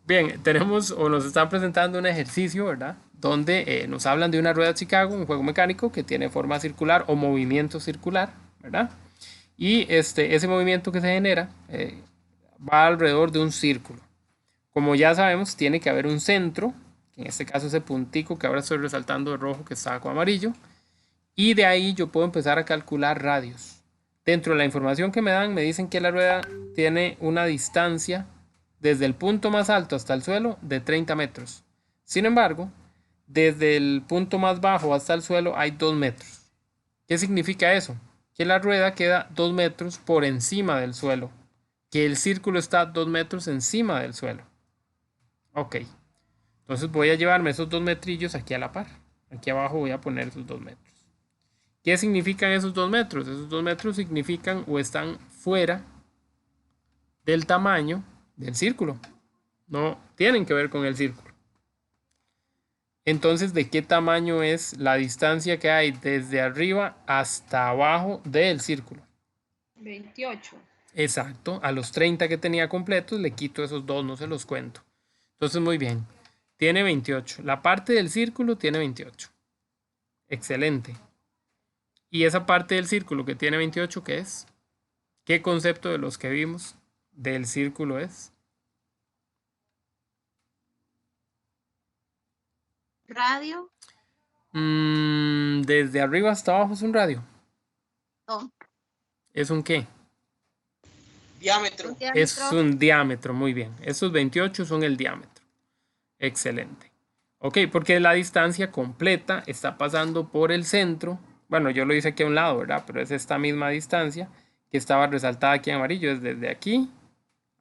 Bien, tenemos o nos están presentando un ejercicio, ¿verdad? Donde nos hablan de una rueda Chicago, un juego mecánico que tiene forma circular o movimiento circular, ¿verdad? Y ese movimiento que se genera va alrededor de un círculo. Como ya sabemos, tiene que haber un centro, que en este caso ese puntico que ahora estoy resaltando de rojo que está con amarillo, y de ahí yo puedo empezar a calcular radios. Dentro de la información que me dan, me dicen que la rueda tiene una distancia desde el punto más alto hasta el suelo de 30 metros. Sin embargo, desde el punto más bajo hasta el suelo hay 2 metros. ¿Qué significa eso? Que la rueda queda 2 metros por encima del suelo, que el círculo está 2 metros encima del suelo. Ok, entonces voy a llevarme esos 2 metrillos aquí a la par. Aquí abajo voy a poner esos 2 metros. ¿Qué significan esos 2 metros? Esos 2 metros significan o están fuera del tamaño del círculo. No tienen que ver con el círculo. Entonces, ¿de qué tamaño es la distancia que hay desde arriba hasta abajo del círculo? 28. Exacto, a los 30 que tenía completos le quito esos dos, no se los cuento. Entonces, muy bien, tiene 28. La parte del círculo tiene 28. Excelente. ¿Y esa parte del círculo que tiene 28 qué es? ¿Qué concepto de los que vimos del círculo es? Radio. Desde arriba hasta abajo es un radio. Oh, ¿Es un qué? Diámetro. un Es diámetro. un diámetro, muy bien. Esos 28 son el diámetro. Excelente. Ok, porque la distancia completa está pasando por el centro. Bueno, yo lo hice aquí a un lado, ¿verdad? Pero es esta misma distancia que estaba resaltada aquí en amarillo. Es desde aquí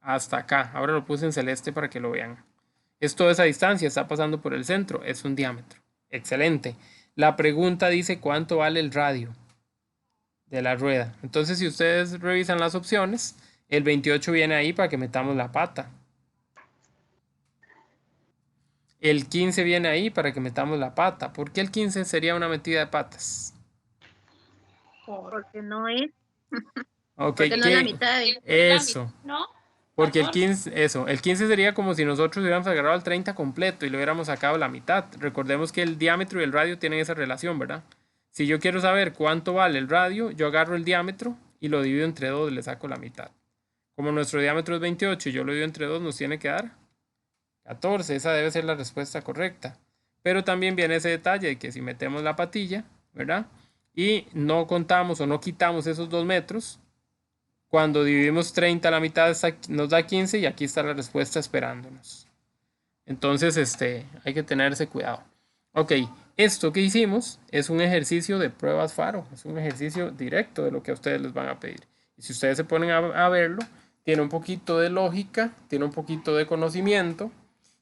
hasta acá. Ahora lo puse en celeste para que lo vean. Es toda esa distancia, está pasando por el centro. Es un diámetro. Excelente. La pregunta dice cuánto vale el radio de la rueda. Entonces, si ustedes revisan las opciones, el 28 viene ahí para que metamos la pata. El 15 viene ahí para que metamos la pata. ¿Por qué el 15 sería una metida de patas? Porque no es. Ok, Porque no es la ¿qué? mitad de. Eso. ¿No? Porque el 15, eso, el 15 sería como si nosotros hubiéramos agarrado el 30 completo y lo hubiéramos sacado la mitad. Recordemos que el diámetro y el radio tienen esa relación, ¿verdad? Si yo quiero saber cuánto vale el radio, yo agarro el diámetro y lo divido entre 2 y le saco la mitad. Como nuestro diámetro es 28 y yo lo divido entre 2, nos tiene que dar 14. Esa debe ser la respuesta correcta. Pero también viene ese detalle de que si metemos la patilla, ¿verdad? Y no contamos o no quitamos esos 2 metros, cuando dividimos 30 a la mitad nos da 15 y aquí está la respuesta esperándonos. Entonces, hay que tenerse cuidado. Ok, esto que hicimos es un ejercicio de pruebas Faro, es un ejercicio directo de lo que a ustedes les van a pedir. Y si ustedes se ponen a verlo, tiene un poquito de lógica, tiene un poquito de conocimiento.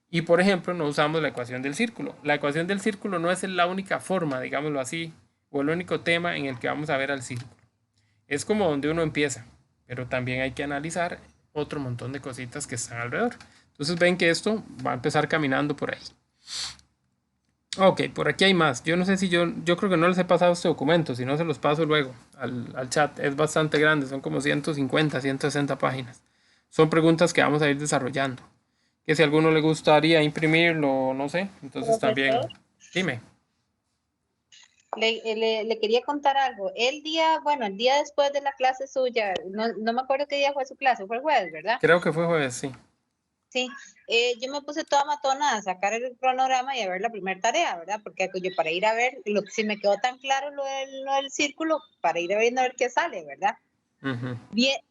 Y por ejemplo, no usamos la ecuación del círculo. La ecuación del círculo no es la única forma, digámoslo así, o el único tema en el que vamos a ver al círculo. Es como donde uno empieza, pero también hay que analizar otro montón de cositas que están alrededor. Entonces ven que esto va a empezar caminando por ahí. Ok, por aquí hay más. Yo no sé si yo creo que no les he pasado este documento, si no se los paso luego al chat. Es bastante grande, son como 150, 160 páginas. Son preguntas que vamos a ir desarrollando. Que si a alguno le gustaría imprimirlo, no sé, entonces también, Profesor, dime. le quería contar algo. El día después de la clase suya, no me acuerdo qué día fue su clase, fue el jueves, ¿verdad? Creo que fue jueves, sí. Sí, yo me puse toda matona a sacar el cronograma y a ver la primera tarea, ¿verdad? Porque yo para ir a ver, si me quedó tan claro lo del círculo, para ir a ver qué sale, ¿verdad? Ujú.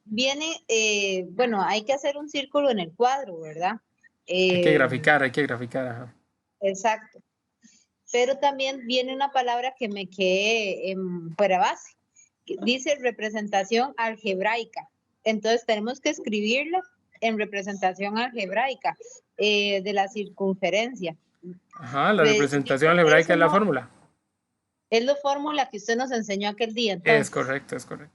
Viene, bueno, hay que hacer un círculo en el cuadro, ¿verdad? Eh, Hay que graficar, ajá. exacto. Pero también viene una palabra que me quedé fuera base, que dice representación algebraica. Entonces tenemos que escribirla en representación algebraica de la circunferencia. Ajá, la Yo representación sé que algebraica eso es la no fórmula. es la fórmula que usted nos enseñó aquel día, Es entonces. correcto, es correcto.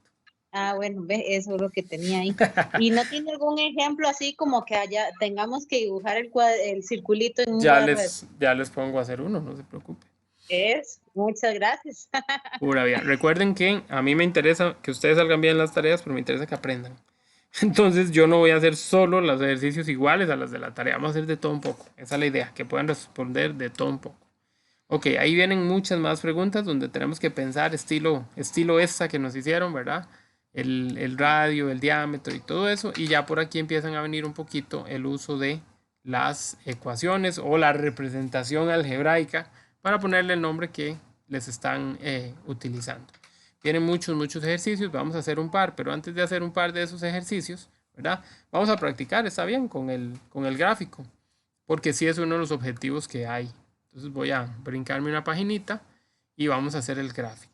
Ah, bueno, ve, eso es lo que tenía ahí. ¿Y no tiene algún ejemplo así como que allá tengamos que dibujar el circulito en un cuadro de Ya les pongo a hacer uno, no se preocupe. es? Muchas gracias. Pura vida. Recuerden que a mí me interesa que ustedes salgan bien en las tareas, pero me interesa que aprendan. Entonces yo no voy a hacer solo los ejercicios iguales a los de la tarea, vamos a hacer de todo un poco. Esa es la idea, que puedan responder de todo un poco. Ok, ahí vienen muchas más preguntas donde tenemos que pensar estilo esta que nos hicieron, ¿verdad? El radio, el diámetro y todo eso. Y ya por aquí empiezan a venir un poquito el uso de las ecuaciones o la representación algebraica para ponerle el nombre que les están utilizando. Vienen muchos ejercicios, vamos a hacer un par, pero antes de hacer un par de esos ejercicios, ¿verdad? Vamos a practicar, está bien, con el gráfico, porque sí es uno de los objetivos que hay. Entonces voy a brincarme una paginita y vamos a hacer el gráfico.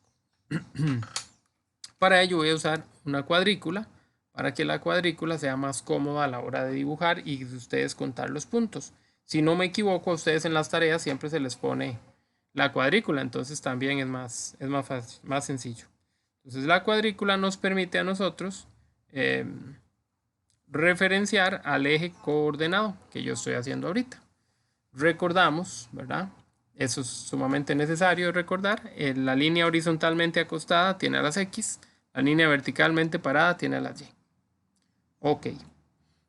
Para ello voy a usar una cuadrícula para que la cuadrícula sea más cómoda a la hora de dibujar y de ustedes contar los puntos. Si no me equivoco, a ustedes en las tareas siempre se les pone la cuadrícula, entonces también es más sencillo. Entonces la cuadrícula nos permite a nosotros referenciar al eje coordenado que yo estoy haciendo ahorita. Recordamos, ¿verdad? Eso es sumamente necesario recordar. La línea horizontalmente acostada tiene a las X, la línea verticalmente parada tiene a las Y. Ok.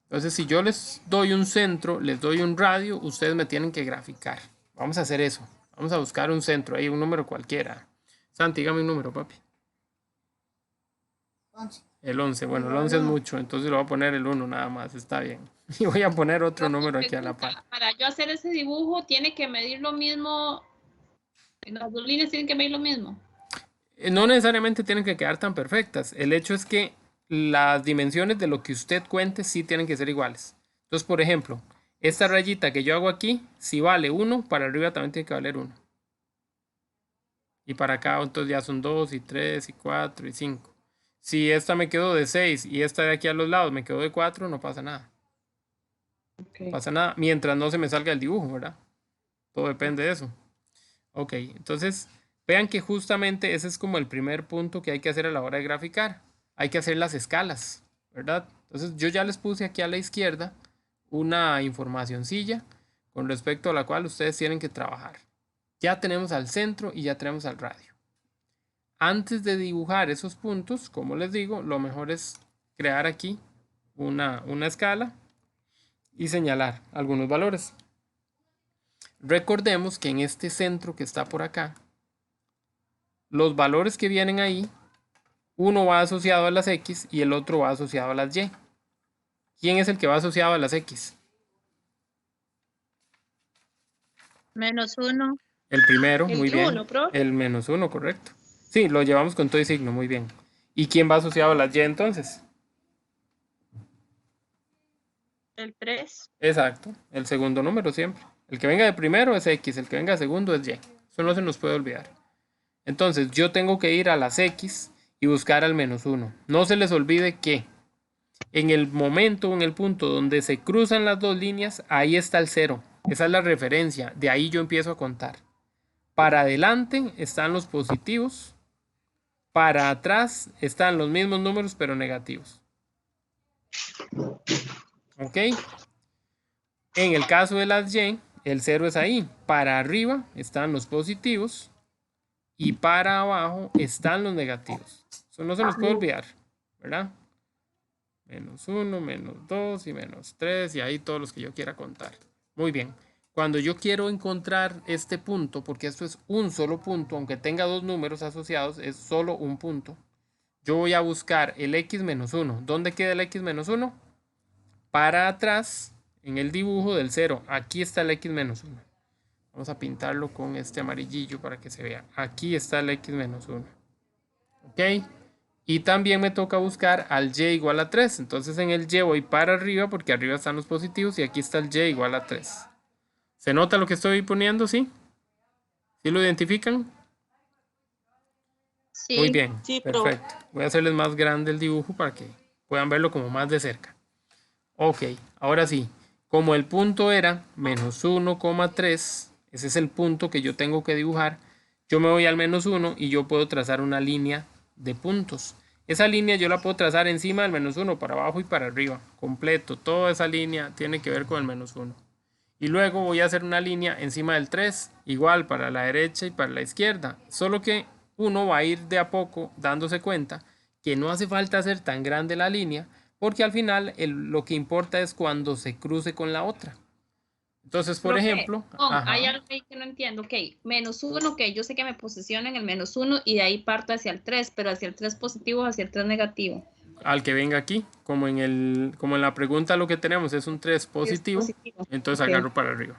Entonces, si yo les doy un centro, les doy un radio, ustedes me tienen que graficar. Vamos a hacer eso. Vamos a buscar un centro, ahí un número cualquiera. Santi, dígame un número, papi. 11. El 11, bueno, el 11 es mucho, entonces le voy a poner el 1 nada más, está bien. Y voy a poner otro número aquí a la par. Para yo hacer ese dibujo, tiene que medir lo mismo. Las dos líneas tienen que medir lo mismo. No necesariamente tienen que quedar tan perfectas. El hecho es que las dimensiones de lo que usted cuente sí tienen que ser iguales. Entonces, por ejemplo, esta rayita que yo hago aquí, si vale 1, para arriba también tiene que valer 1. Y para acá, entonces ya son 2 y 3 y 4 y 5. Si esta me quedó de 6 y esta de aquí a los lados me quedó de 4, no pasa nada. Okay. No pasa nada, mientras no se me salga el dibujo, ¿verdad? Todo depende de eso. Ok, entonces vean que justamente ese es como el primer punto que hay que hacer a la hora de graficar. Hay que hacer las escalas, ¿verdad? Entonces yo ya les puse aquí a la izquierda una informacioncilla con respecto a la cual ustedes tienen que trabajar. Ya tenemos al centro y ya tenemos al radio. Antes de dibujar esos puntos, como les digo, lo mejor es crear aquí una escala y señalar algunos valores. Recordemos que en este centro que está por acá, los valores que vienen ahí, uno va asociado a las X y el otro va asociado a las Y. ¿Quién es el que va asociado a las X? -1. El primero, El muy bien. 1, ¿pro? El -1, correcto. Sí, lo llevamos con todo y signo, muy bien. ¿Y quién va asociado a las Y entonces? El 3. Exacto, el segundo número siempre. El que venga de primero es X, el que venga de segundo es Y. Eso no se nos puede olvidar. Entonces yo tengo que ir a las X y buscar al -1. No se les olvide que en el momento, en el punto donde se cruzan las dos líneas, ahí está el 0. Esa es la referencia. De ahí yo empiezo a contar. Para adelante están los positivos. Para atrás están los mismos números pero negativos. ¿Ok? En el caso de las Y, el 0 es ahí. Para arriba están los positivos y para abajo están los negativos. Eso no se nos puede olvidar, ¿verdad? -1, -2 y -3 y ahí todos los que yo quiera contar. Muy bien. Cuando yo quiero encontrar este punto, porque esto es un solo punto, aunque tenga dos números asociados, es solo un punto. Yo voy a buscar el X-1. ¿Dónde queda el X-1? Para atrás, en el dibujo del 0. Aquí está el X-1. Vamos a pintarlo con este amarillillo para que se vea. Aquí está el X-1. ¿Ok? Y también me toca buscar al Y igual a 3. Entonces en el Y voy para arriba porque arriba están los positivos y aquí está el Y igual a 3. ¿Se nota lo que estoy poniendo? ¿Sí? ¿Sí lo identifican? Sí. Muy bien, Sí, perfecto. Voy a hacerles más grande el dibujo para que puedan verlo como más de cerca. Ok, ahora sí. Como el punto era -1,3, ese es el punto que yo tengo que dibujar, yo me voy al -1 y yo puedo trazar una línea de puntos. Esa línea yo la puedo trazar encima del -1, para abajo y para arriba, completo. Toda esa línea tiene que ver con el -1. Y luego voy a hacer una línea encima del 3, igual para la derecha y para la izquierda. Solo que uno va a ir de a poco dándose cuenta que no hace falta hacer tan grande la línea porque al final lo que importa es cuando se cruce con la otra. Entonces, por Profe, ejemplo, no, ajá, hay algo ahí que no entiendo. Ok, -1, que yo sé que me posiciona en el -1 y de ahí parto hacia el 3, pero hacia el 3 positivo o hacia el 3 negativo. al que venga aquí, como en la pregunta lo que tenemos es un 3 Sí, es positivo, positivo. entonces Ok. agarro para arriba.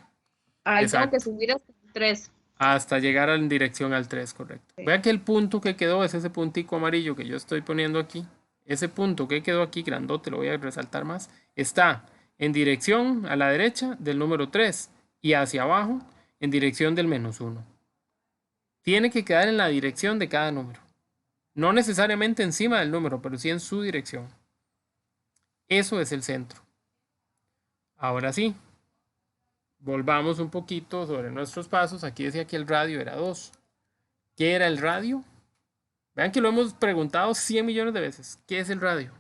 Ahí tengo que Exacto. subir hasta el 3. Hasta llegar en dirección al 3, correcto. Ok. Vea que el punto que quedó es ese puntico amarillo que yo estoy poniendo aquí. Ese punto que quedó aquí, grandote, lo voy a resaltar más, está en dirección a la derecha del número 3 y hacia abajo en dirección del -1. Tiene que quedar en la dirección de cada número. No necesariamente encima del número, pero sí en su dirección. Eso es el centro. Ahora sí, volvamos un poquito sobre nuestros pasos. Aquí decía que el radio era 2. ¿Qué era el radio? Vean que lo hemos preguntado 100 millones de veces. ¿Qué es el radio?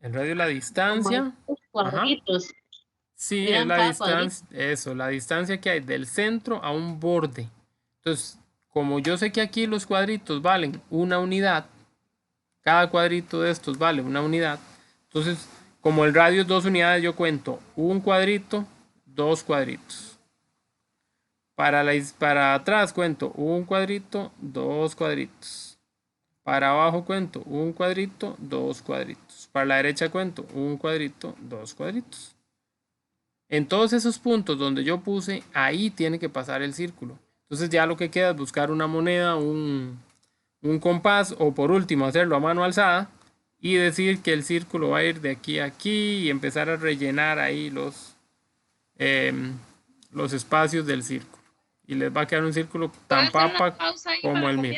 El radio es la Como distancia. estos Ajá. cuadritos. Sí, es Eran la cada cuadrito. distancia. Eso, la distancia que hay del centro a un borde. Entonces, como yo sé que aquí los cuadritos valen una unidad, cada cuadrito de estos vale una unidad. Entonces, como el radio es 2 unidades, yo cuento un cuadrito, 2 cuadritos. Para atrás cuento un cuadrito, 2 cuadritos. Para abajo cuento un cuadrito, 2 cuadritos. Para la derecha cuento un cuadrito, 2 cuadritos. En todos esos puntos donde yo puse, ahí tiene que pasar el círculo. Entonces ya lo que queda es buscar una moneda, un compás o por último hacerlo a mano alzada y decir que el círculo va a ir de aquí a aquí y empezar a rellenar ahí los espacios del círculo. Y les va a quedar un círculo ¿Puedo tan hacer una papa pausa ahí como el mío.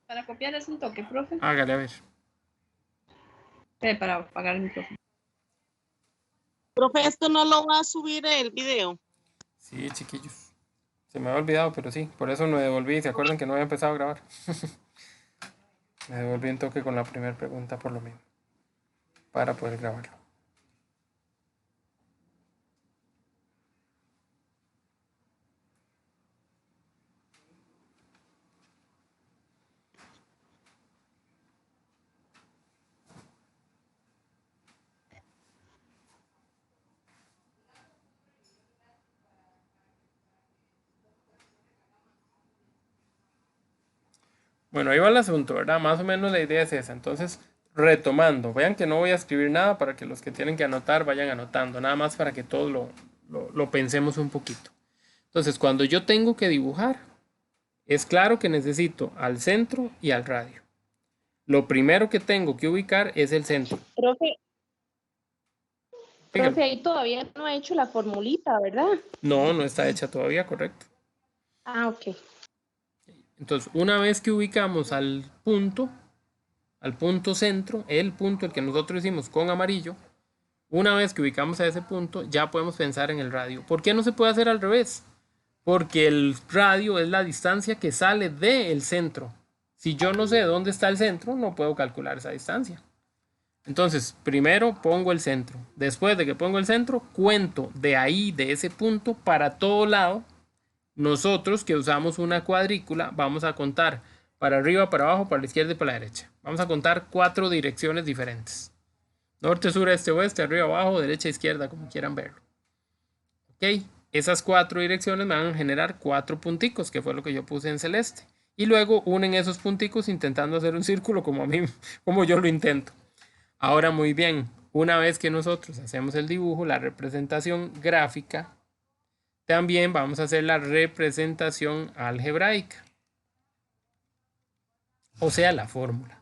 para copiar es un toque, profe? Hágale a ver. Para apagar el micrófono. Profe, esto no lo va a subir el video. Sí, chiquillos. Se me había olvidado, pero sí. Por eso me devolví. ¿Se acuerdan que no había empezado a grabar? Me devolví un toque con la primera pregunta por lo mismo. Para poder grabarlo. Bueno, ahí va el asunto, ¿verdad? Más o menos la idea es esa. Entonces, retomando, vean que no voy a escribir nada para que los que tienen que anotar vayan anotando, nada más para que todos lo pensemos un poquito. Entonces, cuando yo tengo que dibujar, es claro que necesito al centro y al radio. Lo primero que tengo que ubicar es el centro. Profe, Dígame. profe, ahí todavía no ha hecho la formulita, ¿verdad? No, no está hecha todavía, correcto. Ah, ok. Entonces, una vez que ubicamos al punto centro, el punto, el que nosotros hicimos con amarillo, una vez que ubicamos a ese punto, ya podemos pensar en el radio. ¿Por qué no se puede hacer al revés? Porque el radio es la distancia que sale del centro. Si yo no sé dónde está el centro, no puedo calcular esa distancia. Entonces, primero pongo el centro. Después de que pongo el centro, cuento de ahí, de ese punto, para todo lado. Nosotros que usamos una cuadrícula, vamos a contar para arriba, para abajo, para la izquierda y para la derecha. Vamos a contar 4 direcciones diferentes. Norte, sur, este, oeste, arriba, abajo, derecha, izquierda, como quieran verlo. Ok, esas 4 direcciones me van a generar 4 punticos, que fue lo que yo puse en celeste. Y luego unen esos punticos intentando hacer un círculo como yo lo intento. Ahora muy bien, una vez que nosotros hacemos el dibujo, la representación gráfica, también vamos a hacer la representación algebraica. O sea, la fórmula.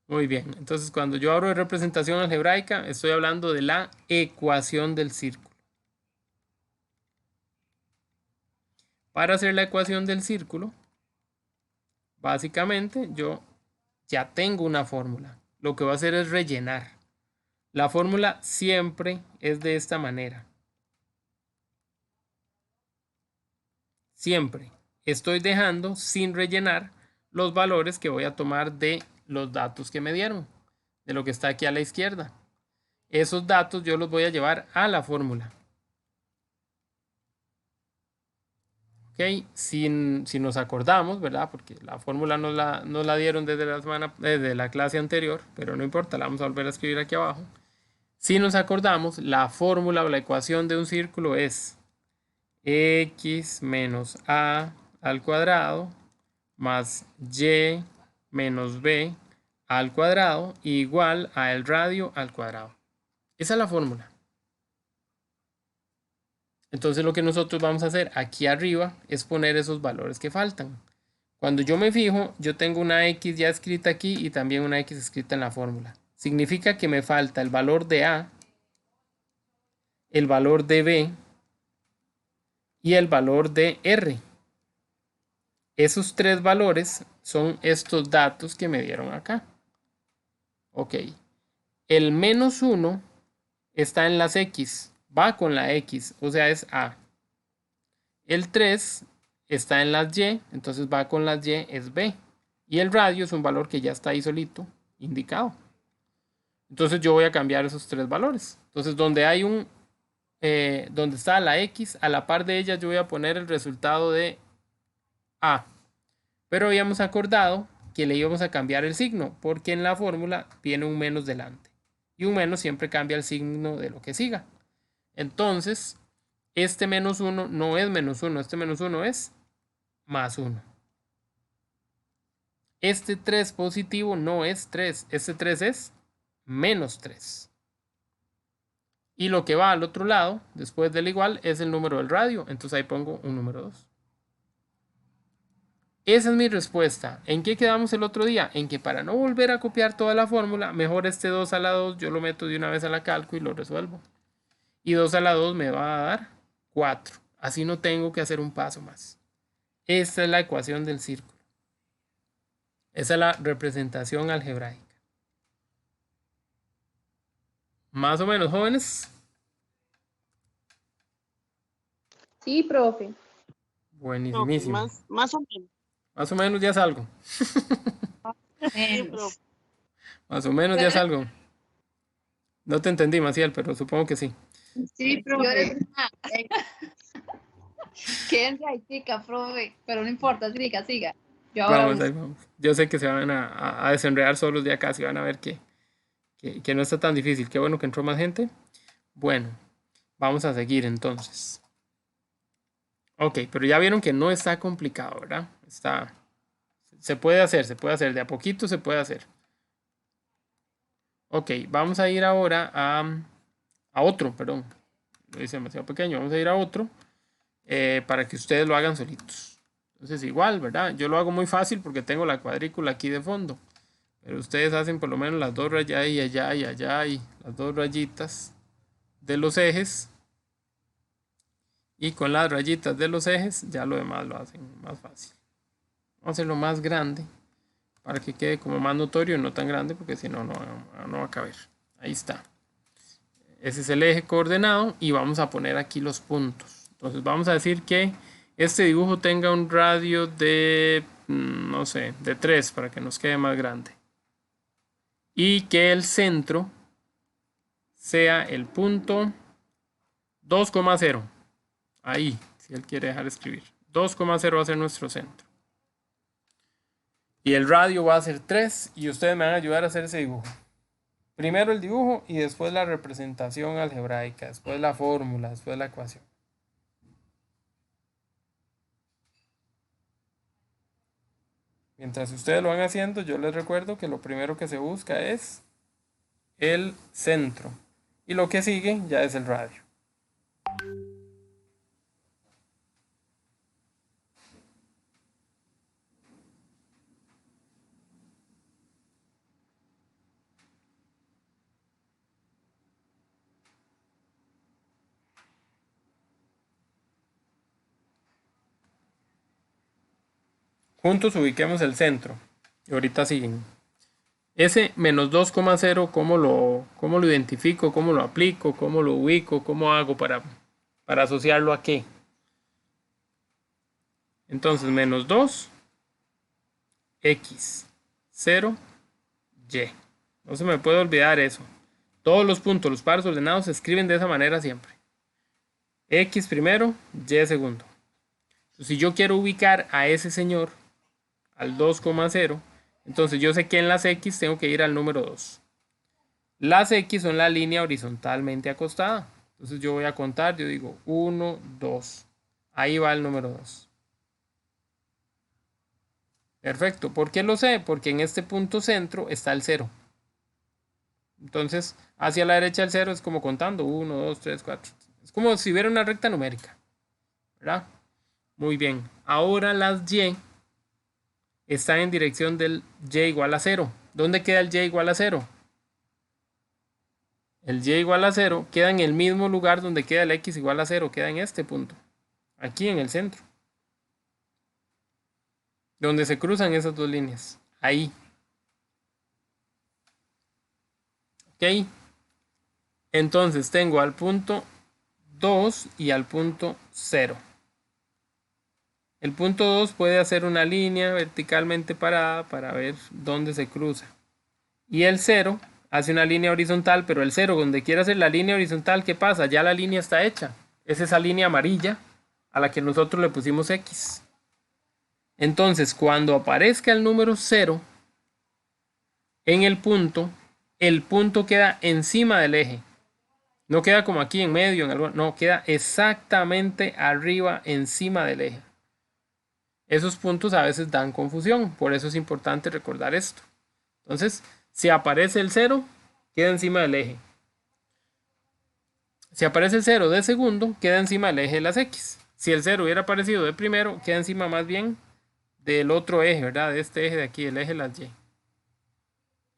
Muy bien, entonces cuando yo hablo de representación algebraica, estoy hablando de la ecuación del círculo. Para hacer la ecuación del círculo, básicamente yo ya tengo una fórmula. Lo que voy a hacer es rellenar. La fórmula siempre es de esta manera. Siempre estoy dejando sin rellenar los valores que voy a tomar de los datos que me dieron, de lo que está aquí a la izquierda. Esos datos yo los voy a llevar a la fórmula. Ok, si nos acordamos, ¿verdad? Porque la fórmula nos la dieron desde la clase anterior, pero no importa, la vamos a volver a escribir aquí abajo. Si nos acordamos, la fórmula o la ecuación de un círculo es x menos a al cuadrado más y menos b al cuadrado igual a el radio al cuadrado. Esa es la fórmula. Entonces lo que nosotros vamos a hacer aquí arriba es poner esos valores que faltan. Cuando yo me fijo, yo tengo una x ya escrita aquí y también una x escrita en la fórmula. Significa que me falta el valor de a, el valor de b y el valor de r. Esos tres valores son estos datos que me dieron acá. Ok. El menos 1 está en las x. Va con la x, o sea, es a. El 3 está en las y, entonces va con las y, es b. Y el radio es un valor que ya está ahí solito, indicado. Entonces yo voy a cambiar esos tres valores. Entonces donde hay donde está la x, a la par de ella yo voy a poner el resultado de a. Pero habíamos acordado que le íbamos a cambiar el signo, porque en la fórmula viene un menos delante. Y un menos siempre cambia el signo de lo que siga. Entonces, este menos 1 no es menos 1, este menos 1 es más 1. Este 3 positivo no es 3, este 3 es menos 3. Y lo que va al otro lado, después del igual, es el número del radio. Entonces ahí pongo un número 2. Esa es mi respuesta. ¿En qué quedamos el otro día? En que para no volver a copiar toda la fórmula, mejor este 2 a la 2 yo lo meto de una vez a la calco y lo resuelvo. Y 2 a la 2 me va a dar 4. Así no tengo que hacer un paso más. Esta es la ecuación del círculo. Esa es la representación algebraica. Más o menos, jóvenes. Sí, profe. Buenísimo. No, más o menos. Más o menos ya salgo. Sí, profe. Más o menos ya salgo. No te entendí, Maciel, pero supongo que sí. Sí, profe. Quédense ahí, chica, profe. Pero no importa, siga. Yo ahora Vamos, ahí vamos. Yo sé que se van a desenredar solos ya casi, van a ver que no está tan difícil. Qué bueno que entró más gente. Bueno, vamos a seguir entonces. Ok, pero ya vieron que no está complicado, ¿verdad? Se puede hacer, de a poquito se puede hacer. Ok, vamos a ir ahora a otro, perdón. Lo hice demasiado pequeño, vamos a ir a otro para que ustedes lo hagan solitos. Entonces igual, ¿verdad? Yo lo hago muy fácil porque tengo la cuadrícula aquí de fondo. Pero ustedes hacen por lo menos las dos rayas y allá y allá y las dos rayitas de los ejes. Y con las rayitas de los ejes ya lo demás lo hacen más fácil. Vamos a hacerlo más grande para que quede como más notorio y no tan grande porque si no, no va a caber. Ahí está. Ese es el eje coordenado y vamos a poner aquí los puntos. Entonces vamos a decir que este dibujo tenga un radio de, no sé, de 3 para que nos quede más grande. Y que el centro sea el punto 2,0. Ahí, si él quiere dejar de escribir. 2,0 va a ser nuestro centro. Y el radio va a ser 3 y ustedes me van a ayudar a hacer ese dibujo. Primero el dibujo y después la representación algebraica, después la fórmula, después la ecuación. Mientras ustedes lo van haciendo, yo les recuerdo que lo primero que se busca es el centro. Y lo que sigue ya es el radio. Juntos ubiquemos el centro. Y ahorita siguen. Ese menos 2,0, ¿cómo lo identifico? ¿Cómo lo aplico? ¿Cómo lo ubico? ¿Cómo hago para asociarlo a qué? Entonces, menos 2, x, 0, y. No se me puede olvidar eso. Todos los puntos, los pares ordenados, se escriben de esa manera siempre. X primero, y segundo. Entonces, si yo quiero ubicar a ese señor, al 2,0, entonces yo sé que en las X tengo que ir al número 2. Las X son la línea horizontalmente acostada. Entonces yo voy a contar, yo digo 1, 2. Ahí va el número 2. Perfecto. ¿Por qué lo sé? Porque en este punto centro está el 0. Entonces, hacia la derecha del 0 es como contando 1, 2, 3, 4. Es como si hubiera una recta numérica, ¿verdad? Muy bien. Ahora las Y están en dirección del Y igual a 0. ¿Dónde queda el Y igual a 0? El Y igual a 0 queda en el mismo lugar donde queda el X igual a 0. Queda en este punto. Aquí en el centro. Donde se cruzan esas dos líneas. Ahí. Ok. Entonces tengo al punto 2 y al punto 0. El punto 2 puede hacer una línea verticalmente parada para ver dónde se cruza. Y el 0 hace una línea horizontal, pero el 0, donde quiera hacer la línea horizontal, ¿qué pasa? Ya la línea está hecha. Es esa línea amarilla a la que nosotros le pusimos X. Entonces, cuando aparezca el número 0 en el punto queda encima del eje. No queda como aquí en medio, no, queda exactamente arriba, encima del eje. Esos puntos a veces dan confusión, por eso es importante recordar esto. Entonces, si aparece el 0, queda encima del eje. Si aparece el 0 de segundo, queda encima del eje de las X. Si el 0 hubiera aparecido de primero, queda encima más bien del otro eje, ¿verdad? De este eje de aquí, el eje de las Y.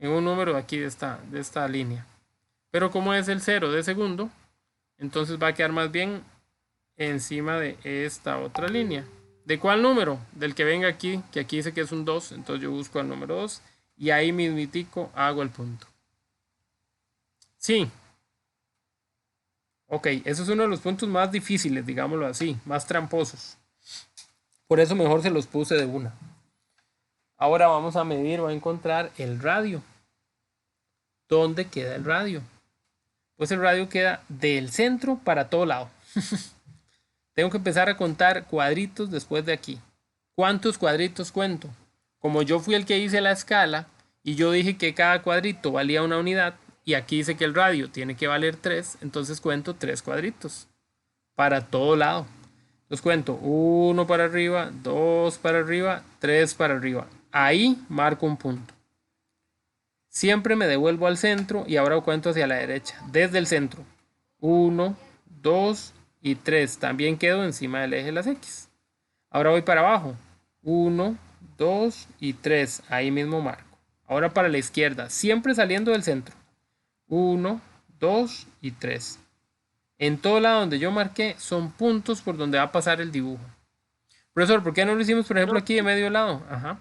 En un número de aquí de esta línea. Pero como es el 0 de segundo, entonces va a quedar más bien encima de esta otra línea. ¿De cuál número? Del que venga aquí, que aquí dice que es un 2, entonces yo busco al número 2 y ahí mismitico hago el punto. Sí. Ok, eso es uno de los puntos más difíciles, digámoslo así, más tramposos. Por eso mejor se los puse de una. Ahora vamos a medir o a encontrar el radio. ¿Dónde queda el radio? Pues el radio queda del centro para todo lado. Tengo que empezar a contar cuadritos después de aquí. ¿Cuántos cuadritos cuento? Como yo fui el que hice la escala y yo dije que cada cuadrito valía una unidad y aquí dice que el radio tiene que valer 3, entonces cuento 3 cuadritos para todo lado. Los cuento 1 para arriba, 2 para arriba, 3 para arriba. Ahí marco un punto. Siempre me devuelvo al centro y ahora cuento hacia la derecha, desde el centro. 1, 2 y 3. También quedo encima del eje de las X. Ahora voy para abajo. 1, 2 y 3. Ahí mismo marco. Ahora para la izquierda, siempre saliendo del centro. 1, 2 y 3. En todo lado donde yo marqué son puntos por donde va a pasar el dibujo. Profesor, ¿por qué no lo hicimos, por ejemplo, aquí de medio lado? Ajá.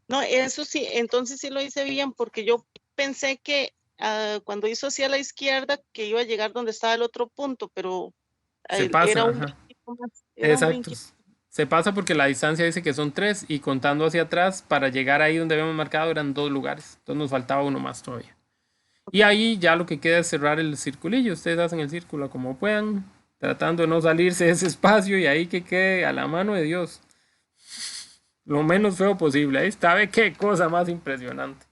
No, eso sí, entonces sí lo hice bien, porque yo pensé que cuando hizo hacia la izquierda que iba a llegar donde estaba el otro punto, pero Se pasa, era un ajá. brinquito más. Era un Exacto. brinquito. Se pasa porque la distancia dice que son 3 y contando hacia atrás para llegar ahí donde habíamos marcado eran 2 lugares. Entonces nos faltaba uno más todavía. Y ahí ya lo que queda es cerrar el circulillo. Ustedes hacen el círculo como puedan, tratando de no salirse de ese espacio y ahí que quede a la mano de Dios. Lo menos feo posible. Ahí está, ve qué cosa más impresionante.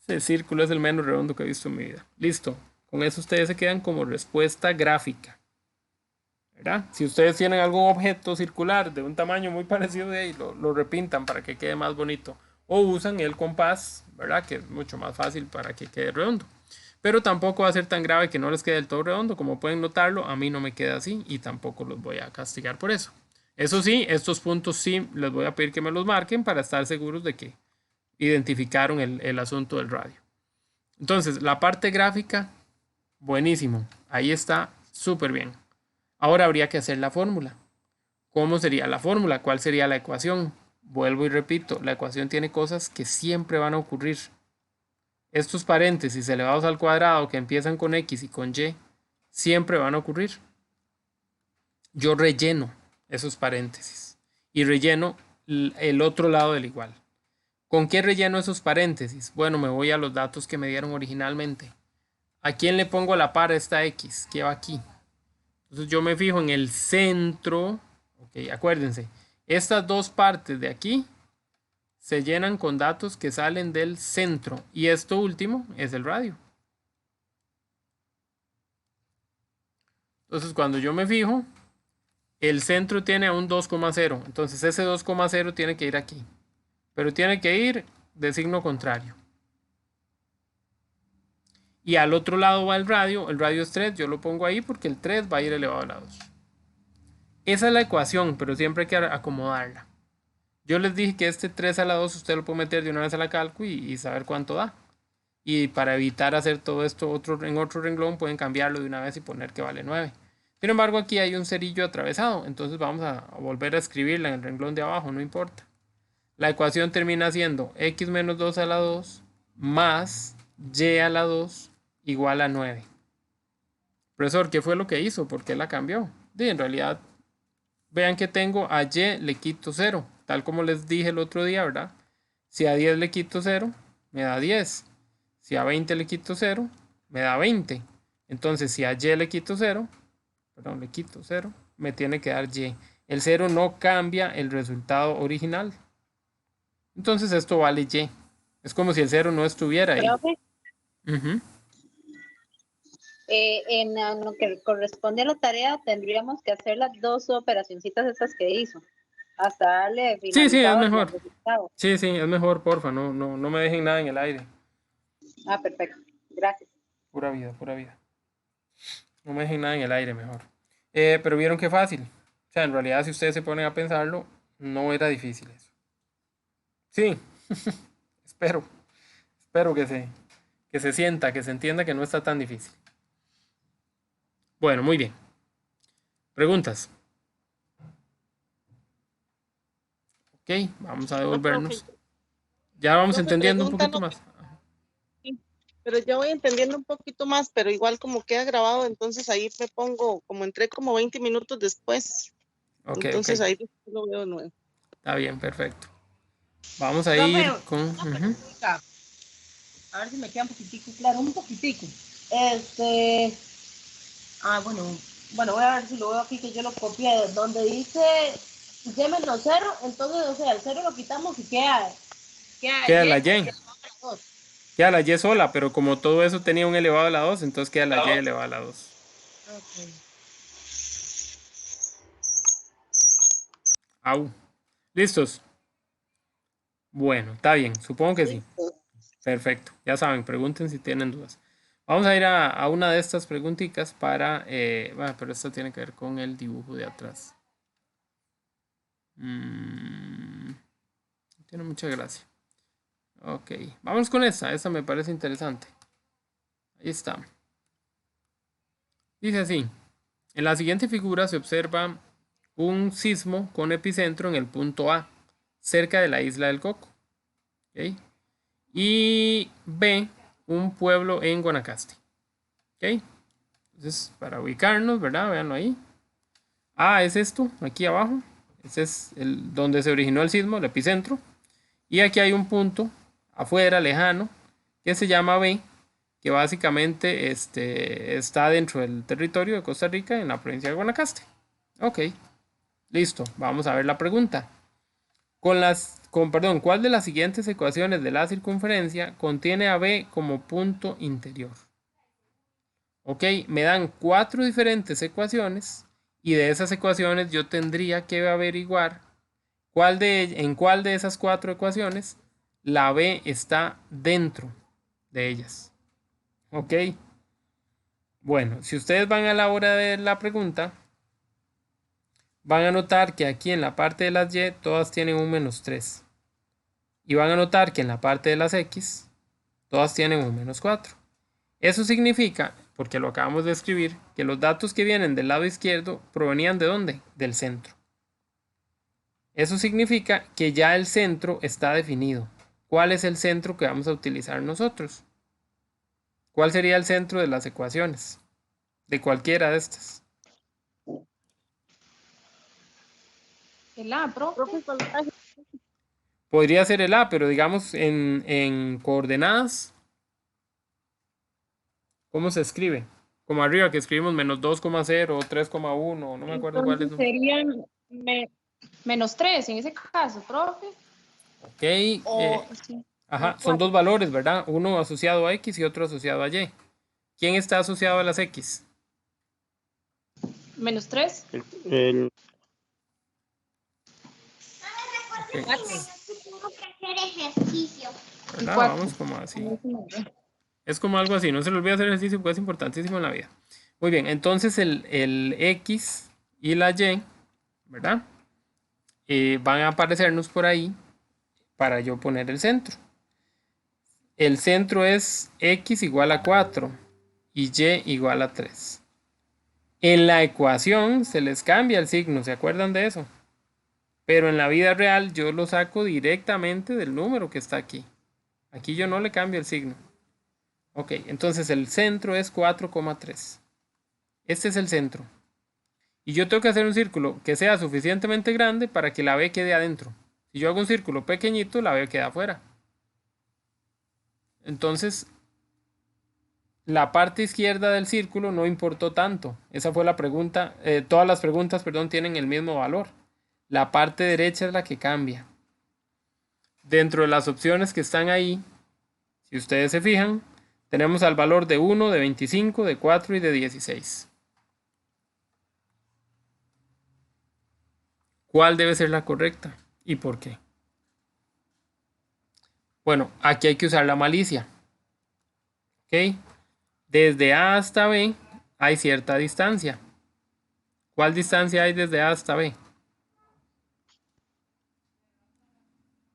Ese círculo es el menos redondo que he visto en mi vida. Listo. Con eso ustedes se quedan como respuesta gráfica. ¿Verdad? Si ustedes tienen algún objeto circular de un tamaño muy parecido de ahí, lo repintan para que quede más bonito. O usan el compás, ¿verdad? Que es mucho más fácil para que quede redondo. Pero tampoco va a ser tan grave que no les quede del todo redondo. Como pueden notarlo, a mí no me queda así y tampoco los voy a castigar por eso. Eso sí, estos puntos sí les voy a pedir que me los marquen para estar seguros de que identificaron el asunto del radio. Entonces, la parte gráfica, buenísimo. Ahí está súper bien. Ahora habría que hacer la fórmula. ¿Cómo sería la fórmula? ¿Cuál sería la ecuación? Vuelvo y repito, la ecuación tiene cosas que siempre van a ocurrir. Estos paréntesis elevados al cuadrado que empiezan con X y con Y, siempre van a ocurrir. Yo relleno esos paréntesis y relleno el otro lado del igual. ¿Con qué relleno esos paréntesis? Bueno, me voy a los datos que me dieron originalmente. ¿A quién le pongo a la par esta X? ¿Qué va aquí? Entonces yo me fijo en el centro Ok, acuérdense, estas dos partes de aquí se llenan con datos que salen del centro y esto último es el radio. Entonces cuando yo me fijo, el centro tiene un 2,0, entonces ese 2,0 tiene que ir aquí, pero tiene que ir de signo contrario. Y al otro lado va el radio es 3, yo lo pongo ahí porque el 3 va a ir elevado a la 2. Esa es la ecuación, pero siempre hay que acomodarla. Yo les dije que este 3 a la 2 usted lo puede meter de una vez a la calcu y saber cuánto da. Y para evitar hacer todo esto en otro renglón, pueden cambiarlo de una vez y poner que vale 9. Sin embargo, aquí hay un cerillo atravesado, entonces vamos a volver a escribirla en el renglón de abajo, no importa. La ecuación termina siendo x menos 2 a la 2 más y a la 2 igual a 9. Profesor, ¿qué fue lo que hizo? ¿Por qué la cambió? En realidad, vean que tengo a y le quito 0, tal como les dije el otro día, ¿verdad? Si a 10 le quito 0, me da 10. Si a 20 le quito 0, me da 20. Entonces, si a y le quito 0, me tiene que dar y. El 0 no cambia el resultado original. Entonces, esto vale y. Es como si el 0 no estuviera ahí. Profe, Ujú. en lo que corresponde a la tarea, tendríamos que hacer las dos operacioncitas estas que hizo, hasta darle Sí, es finalizado el mejor. resultado. Sí, es mejor, porfa. No me dejen nada en el aire. Ah, perfecto. Gracias. Pura vida, pura vida. No me dejen nada en el aire, mejor. Pero vieron qué fácil. O sea, en realidad, si ustedes se ponen a pensarlo, no era difícil eso. Sí, espero que se sienta, que se entienda que no está tan difícil. Bueno, muy bien. ¿Preguntas? Ok, vamos a devolvernos. Ya vamos Profe, entendiendo un poquito pregunta, más. sí, pero ya voy entendiendo un poquito más, pero igual como queda grabado, entonces ahí me pongo, como entré como 20 minutos después, Ok, entonces ahí después lo veo de nuevo. está bien, perfecto. Vamos a Profe, ir con... una preguntita. A ver si me queda un poquitico claro, un poquitico. Bueno, voy a ver si lo veo aquí que yo lo copié. Donde dice y menos 0, entonces, o sea, el 0 lo quitamos y queda Queda la y y. elevado a la 2. Queda la y sola, pero como todo eso tenía un elevado a la 2, entonces queda la y elevado a la 2. Okay. Au. ¿Listos? Bueno, está bien, supongo que sí. Perfecto, ya saben, pregunten si tienen dudas. Vamos a ir a una de estas preguntitas para... bueno, pero esto tiene que ver con el dibujo de atrás. Tiene mucha gracia. Ok, vamos con esta. Esta me parece interesante. Ahí está. Dice así. En la siguiente figura se observa un sismo con epicentro en el punto A, cerca de la isla del Coco. ¿Okay? Y B, un pueblo en Guanacaste. ¿Ok? Entonces, para ubicarnos, ¿verdad? Veanlo ahí. A es esto, aquí abajo. Ese es donde se originó el sismo, el epicentro. Y aquí hay un punto afuera, lejano, que se llama B, que básicamente está dentro del territorio de Costa Rica, en la provincia de Guanacaste. Ok, listo. Vamos a ver la pregunta. ¿Cuál de las siguientes ecuaciones de la circunferencia contiene a B como punto interior? Ok, me dan 4 diferentes ecuaciones y de esas ecuaciones yo tendría que averiguar en cuál de esas 4 ecuaciones la B está dentro de ellas. Ok. Bueno, si ustedes van a la hora de la pregunta, van a notar que aquí en la parte de las Y todas tienen un -3. Y van a notar que en la parte de las X todas tienen un -4. Eso significa, porque lo acabamos de escribir, que los datos que vienen del lado izquierdo provenían ¿de dónde? Del centro. Eso significa que ya el centro está definido. ¿Cuál es el centro que vamos a utilizar nosotros? ¿Cuál sería el centro de las ecuaciones? De cualquiera de estas. El A, profe. Profe, Podría ser el A, pero digamos en coordenadas, ¿cómo se escribe? Como arriba que escribimos -2,0 o 3,1, no me acuerdo cuál es. Entonces serían Menos 3 en ese caso, profe. Ok. Sí, Ajá, son dos valores, ¿verdad? Uno asociado a X y otro asociado a Y. ¿Quién está asociado a las X? menos 3. El, Ok, Y ¿verdad? 4. Vamos como así. Es como algo así, no se le olvide hacer ejercicio porque es importantísimo en la vida. Muy bien, entonces el X y la Y, ¿verdad? Van a aparecernos por ahí para yo poner el centro. El centro es X igual a 4 y Y igual a 3. En la ecuación se les cambia el signo, ¿se acuerdan de eso? Pero en la vida real yo lo saco directamente del número que está aquí. Aquí yo no le cambio el signo. Ok, entonces el centro es 4,3. Este es el centro. Y yo tengo que hacer un círculo que sea suficientemente grande para que la B quede adentro. Si yo hago un círculo pequeñito, la B queda afuera. Entonces, la parte izquierda del círculo no importó tanto. Esa fue la pregunta. Todas las preguntas, perdón, tienen el mismo valor. La parte derecha es la que cambia. Dentro de las opciones que están ahí, si ustedes se fijan, tenemos al valor de 1, de 25, de 4 y de 16. ¿Cuál debe ser la correcta? ¿Y por qué? Bueno, aquí hay que usar la malicia. ¿Ok? Desde A hasta B hay cierta distancia. ¿Cuál distancia hay desde A hasta B?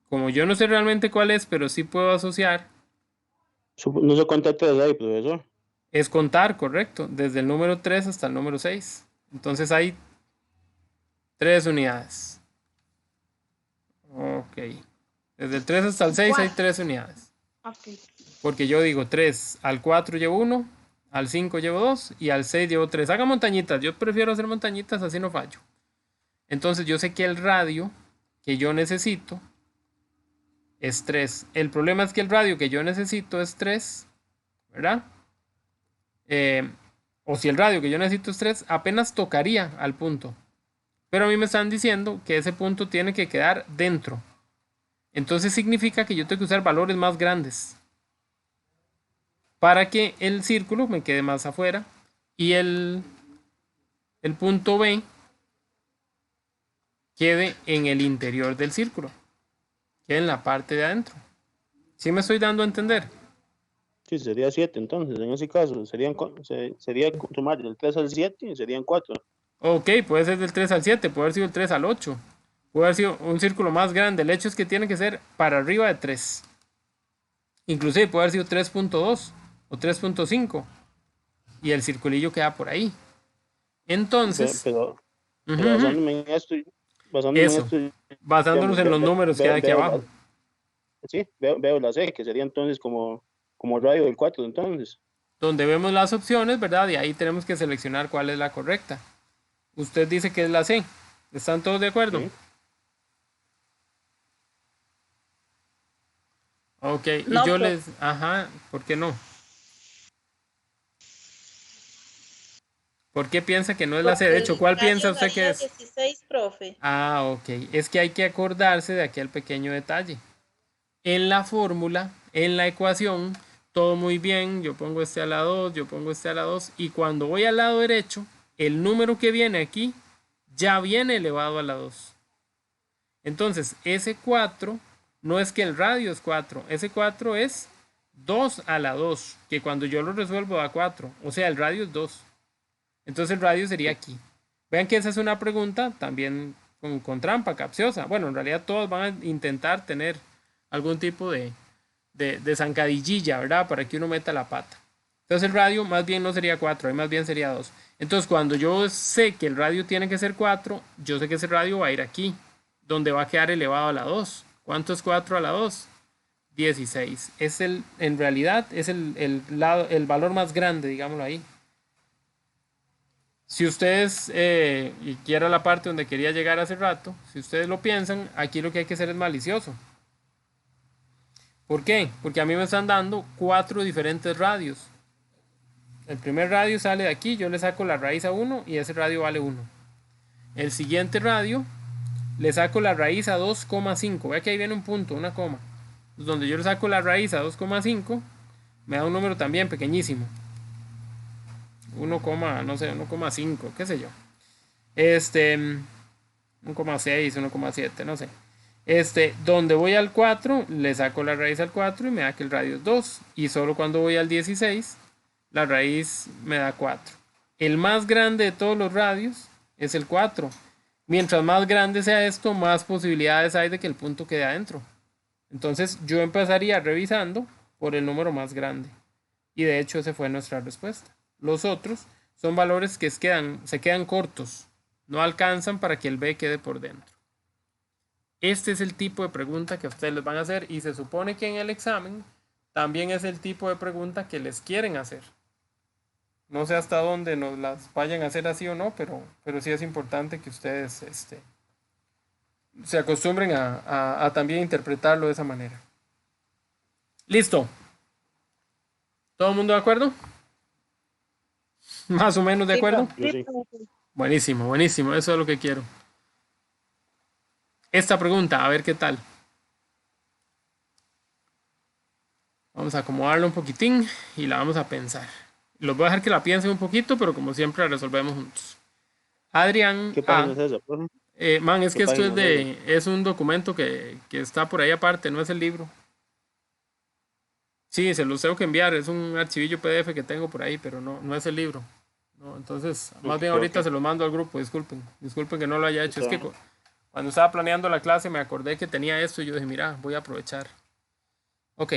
Como yo no sé realmente cuál es, pero sí puedo asociar, no sé cuántas tres hay, profesor. es contar, correcto, desde el número 3 hasta el número 6. Entonces hay 3 unidades. Ok. Desde el 3 hasta el 6 hay 3 unidades. Ok. Porque yo digo 3, al 4 llevo 1, al 5 llevo 2 y al 6 llevo 3. Haga montañitas, yo prefiero hacer montañitas, así no fallo. Entonces yo sé que el radio que yo necesito es 3. El problema es que el radio que yo necesito es 3, ¿verdad? O si el radio que yo necesito es 3, apenas tocaría al punto. Pero a mí me están diciendo que ese punto tiene que quedar dentro. Entonces significa que yo tengo que usar valores más grandes para que el círculo me quede más afuera y el punto B quede en el interior del círculo, quede en la parte de adentro. ¿Sí me estoy dando a entender? Sí, sería 7 entonces, en ese caso, sería sumar del 3 al 7 y serían 4. Ok, puede ser del 3 al 7, puede haber sido el 3 al 8, puede haber sido un círculo más grande. El hecho es que tiene que ser para arriba de 3. Inclusive puede haber sido 3.2 o 3.5 y el circulillo queda por ahí. Entonces, Pero ujú, basándome en esto, eso, basándonos en los digamos, números que hay aquí abajo. Sí, veo la C, que sería entonces como radio del 4, entonces. Donde vemos las opciones, ¿verdad? Y ahí tenemos que seleccionar cuál es la correcta. Usted dice que es la C. ¿Están todos de acuerdo? Sí. Ok, No, y yo profe. les... Ajá, ¿por qué no? ¿Por qué piensa que no es la C? De hecho, ¿cuál piensa usted que es? 16, profe. Ah, ok. Es que hay que acordarse de aquel pequeño detalle. En la fórmula, en la ecuación, todo muy bien. Yo pongo este a la 2, yo pongo este a la 2. Y cuando voy al lado derecho, el número que viene aquí ya viene elevado a la 2. Entonces, ese 4 no es que el radio es 4. Ese 4 es 2 a la 2, que cuando yo lo resuelvo da 4. O sea, el radio es 2. Entonces el radio sería aquí. Vean que esa es una pregunta también con trampa, capciosa. Bueno, en realidad todos van a intentar tener algún tipo de zancadillilla, ¿verdad? Para que uno meta la pata. Entonces el radio más bien no sería 4, ahí más bien sería 2. Entonces cuando yo sé que el radio tiene que ser 4, yo sé que ese radio va a ir aquí, donde va a quedar elevado a la 2. ¿Cuánto es 4 a la 2? 16. En realidad es el valor más grande, digámoslo ahí. Si ustedes, y que era la parte donde quería llegar hace rato, si ustedes lo piensan, aquí lo que hay que hacer es malicioso. ¿Por qué? Porque a mí me están dando 4 diferentes radios. El primer radio sale de aquí, yo le saco la raíz a 1 y ese radio vale 1. El siguiente radio le saco la raíz a 2,5. Vea que ahí viene un punto, una coma. Pues donde yo le saco la raíz a 2,5, me da un número también pequeñísimo. 1, no sé, 1,5, qué sé yo. 1,6, 1,7, no sé. Donde voy al 4, le saco la raíz al 4 y me da que el radio es 2. Y solo cuando voy al 16, la raíz me da 4. El más grande de todos los radios es el 4. Mientras más grande sea esto, más posibilidades hay de que el punto quede adentro. Entonces yo empezaría revisando por el número más grande. Y de hecho esa fue nuestra respuesta. Los otros son valores que se quedan cortos. No alcanzan para que el B quede por dentro. Este es el tipo de pregunta que ustedes les van a hacer y se supone que en el examen también es el tipo de pregunta que les quieren hacer. No sé hasta dónde nos las vayan a hacer así o no, pero sí es importante que ustedes se acostumbren a también interpretarlo de esa manera. Listo. ¿Todo el mundo de acuerdo? ¿Más o menos de acuerdo? Yo sí. Buenísimo, buenísimo. Eso es lo que quiero. Esta pregunta, a ver qué tal. Vamos a acomodarla un poquitín y la vamos a pensar. Los voy a dejar que la piensen un poquito, pero como siempre la resolvemos juntos. Adrián ¿Qué página es esa, profe? Man, es ¿Qué que esto página es un documento que está por ahí aparte, no es el libro. Sí, se los tengo que enviar, es un archivillo PDF que tengo por ahí, pero no es el libro. No, entonces, más bien ahorita se los mando al grupo, disculpen que no lo haya hecho. Es que cuando estaba planeando la clase me acordé que tenía esto y yo dije, mira, voy a aprovechar. Ok,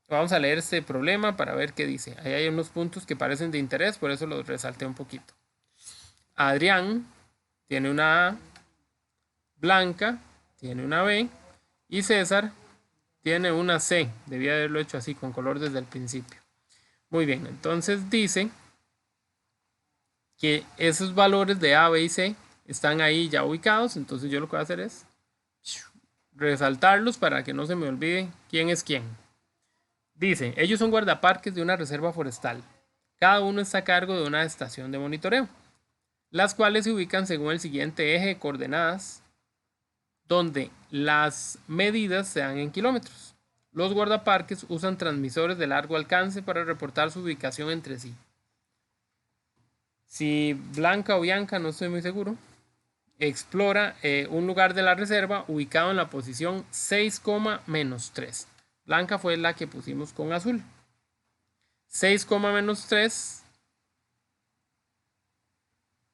vamos a leer este problema para ver qué dice. Ahí hay unos puntos que parecen de interés, por eso los resalté un poquito. Adrián tiene una A, Blanca tiene una B y César tiene una C. Debía haberlo hecho así con color desde el principio. Muy bien, entonces dice que esos valores de A, B y C están ahí ya ubicados. Entonces yo lo que voy a hacer es resaltarlos para que no se me olvide quién es quién. Dice, ellos son guardaparques de una reserva forestal. Cada uno está a cargo de una estación de monitoreo, las cuales se ubican según el siguiente eje de coordenadas, donde las medidas se dan en kilómetros. Los guardaparques usan transmisores de largo alcance para reportar su ubicación entre sí. Si Blanca o Bianca, no estoy muy seguro, explora un lugar de la reserva ubicado en la posición 6,-3. Blanca fue la que pusimos con azul. 6,-3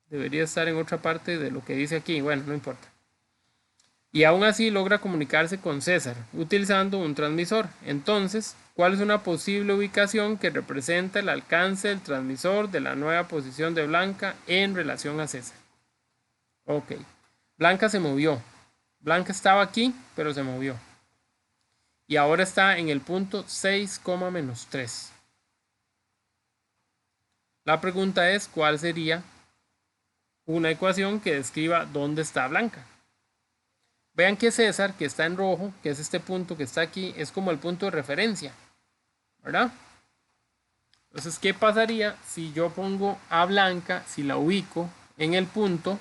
debería estar en otra parte de lo que dice aquí. Bueno, no importa. Y aún así logra comunicarse con César utilizando un transmisor. Entonces, ¿cuál es una posible ubicación que representa el alcance del transmisor de la nueva posición de Blanca en relación a César? Ok. Blanca se movió. Blanca estaba aquí, pero se movió. Y ahora está en el punto 6,-3. La pregunta es, ¿cuál sería una ecuación que describa dónde está Blanca? Vean que César, que está en rojo, que es este punto que está aquí, es como el punto de referencia, ¿verdad? Entonces, ¿qué pasaría si yo pongo a Blanca, si la ubico en el punto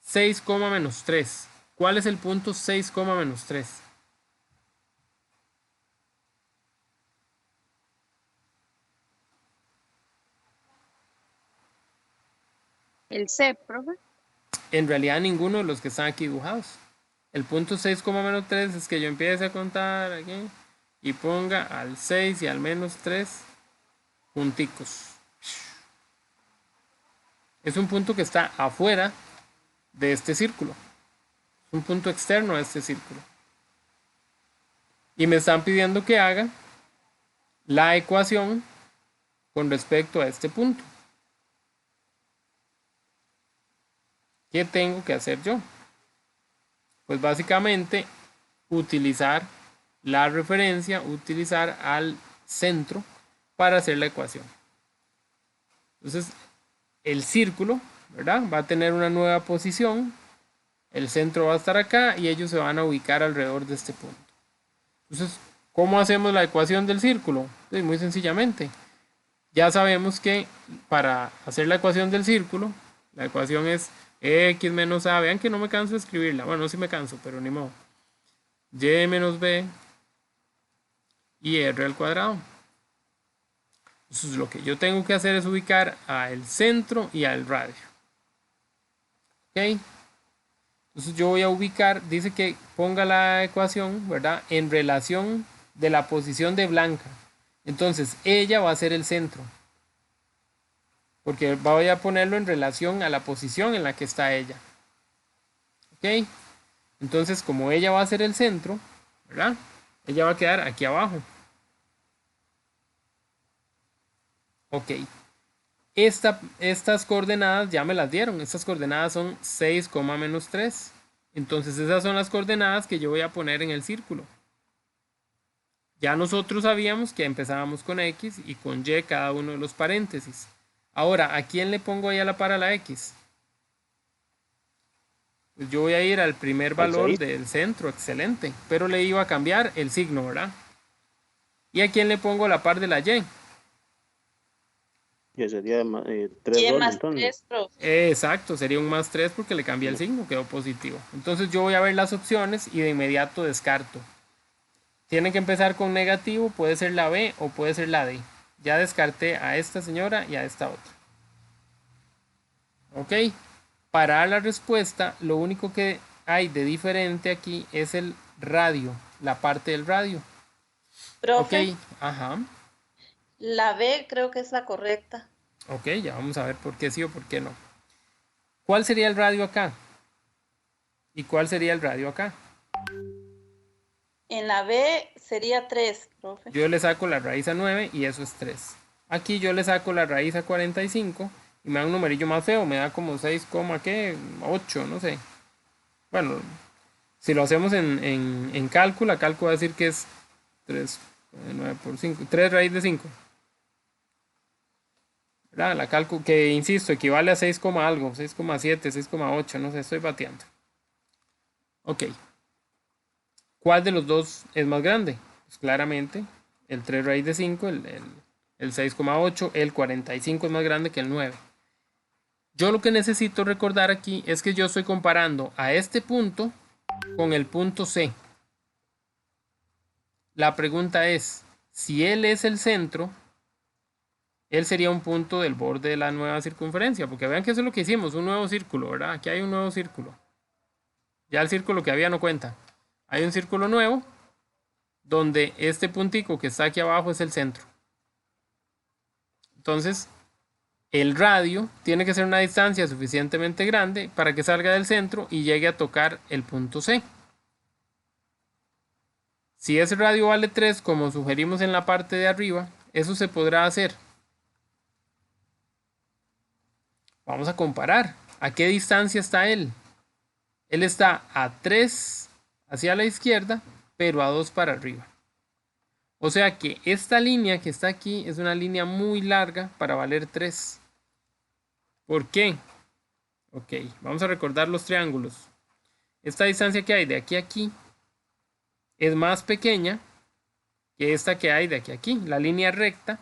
6,-3? ¿Cuál es el punto 6,-3? El C, profe. En realidad ninguno de los que están aquí dibujados. El punto 6,-3 es que yo empiece a contar aquí y ponga al 6 y al -3 junticos. Es un punto que está afuera de este círculo. Es un punto externo a este círculo. Y me están pidiendo que haga la ecuación con respecto a este punto. ¿Qué tengo que hacer yo? Pues básicamente utilizar la referencia, utilizar al centro para hacer la ecuación. Entonces, el círculo, ¿verdad? Va a tener una nueva posición, el centro va a estar acá y ellos se van a ubicar alrededor de este punto. Entonces, ¿cómo hacemos la ecuación del círculo? Pues muy sencillamente, ya sabemos que para hacer la ecuación del círculo, la ecuación es X menos A, vean que no me canso de escribirla. Bueno, sí me canso, pero ni modo. Y menos B y R al cuadrado. Entonces lo que yo tengo que hacer es ubicar al centro y al radio. ¿Ok? Entonces yo voy a ubicar, dice que ponga la ecuación, ¿verdad? En relación de la posición de Blanca. Entonces ella va a ser el centro. Porque voy a ponerlo en relación a la posición en la que está ella. ¿Ok? Entonces como ella va a ser el centro, ¿verdad? Ella va a quedar aquí abajo. Ok. Estas coordenadas ya me las dieron. Estas coordenadas son 6, menos 3. Entonces esas son las coordenadas que yo voy a poner en el círculo. Ya nosotros sabíamos que empezábamos con X y con Y cada uno de los paréntesis. Ahora, ¿a quién le pongo ahí a la par a la X? Pues yo voy a ir al primer valor del centro, excelente. Pero le iba a cambiar el signo, ¿verdad? ¿Y a quién le pongo a la par de la Y? Ya sería 3 Y doble, más entonces. 3, profe. Exacto, sería un más 3 porque le cambié el signo, quedó positivo. Entonces yo voy a ver las opciones y de inmediato descarto. Tiene que empezar con negativo, puede ser la B o puede ser la D. Ya descarté a esta señora y a esta otra. Ok, para dar la respuesta, lo único que hay de diferente aquí es el radio, la parte del radio. Profe, Ok, ajá. la B creo que es la correcta. Ok, ya vamos a ver por qué sí o por qué no. ¿Cuál sería el radio acá? ¿Y cuál sería el radio acá? En la B sería 3, profe. Yo le saco la raíz a 9 y eso es 3. Aquí yo le saco la raíz a 45 y me da un numerillo más feo, me da como 6, ¿qué? 8, no sé. Bueno, si lo hacemos en cálculo, cálculo va a decir que es 3, 9 por 5, 3 raíz de 5. ¿Verdad? La cálculo que, insisto, equivale a 6, algo, 6,7, 6,8, no sé, estoy bateando. Ok. ¿Cuál de los dos es más grande? Pues claramente el 3 raíz de 5, el 6,8, el 45 es más grande que el 9. Yo lo que necesito recordar aquí es que yo estoy comparando a este punto con el punto C. La pregunta es, si él es el centro, él sería un punto del borde de la nueva circunferencia, porque vean que eso es lo que hicimos, un nuevo círculo, ¿verdad? Aquí hay un nuevo círculo. Ya el círculo que había no cuenta. Hay un círculo nuevo donde este puntico que está aquí abajo es el centro. Entonces, el radio tiene que ser una distancia suficientemente grande para que salga del centro y llegue a tocar el punto C. Si ese radio vale 3, como sugerimos en la parte de arriba, eso se podrá hacer. Vamos a comparar. ¿A qué distancia está él? Él está a 3 hacia la izquierda, pero a 2 para arriba. O sea que esta línea que está aquí es una línea muy larga para valer 3. ¿Por qué? Ok, vamos a recordar los triángulos. Esta distancia que hay de aquí a aquí es más pequeña que esta que hay de aquí a aquí. La línea recta,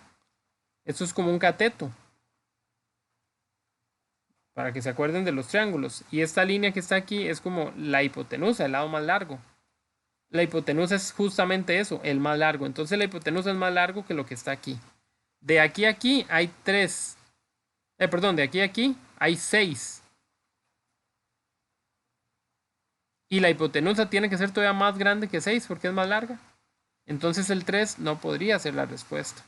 esto es como un cateto. Para que se acuerden de los triángulos. Y esta línea que está aquí es como la hipotenusa, el lado más largo. La hipotenusa es justamente eso, el más largo. Entonces la hipotenusa es más largo que lo que está aquí. De aquí a aquí hay 3. De aquí a aquí hay 6. Y la hipotenusa tiene que ser todavía más grande que 6 porque es más larga. Entonces el 3 no podría ser la respuesta.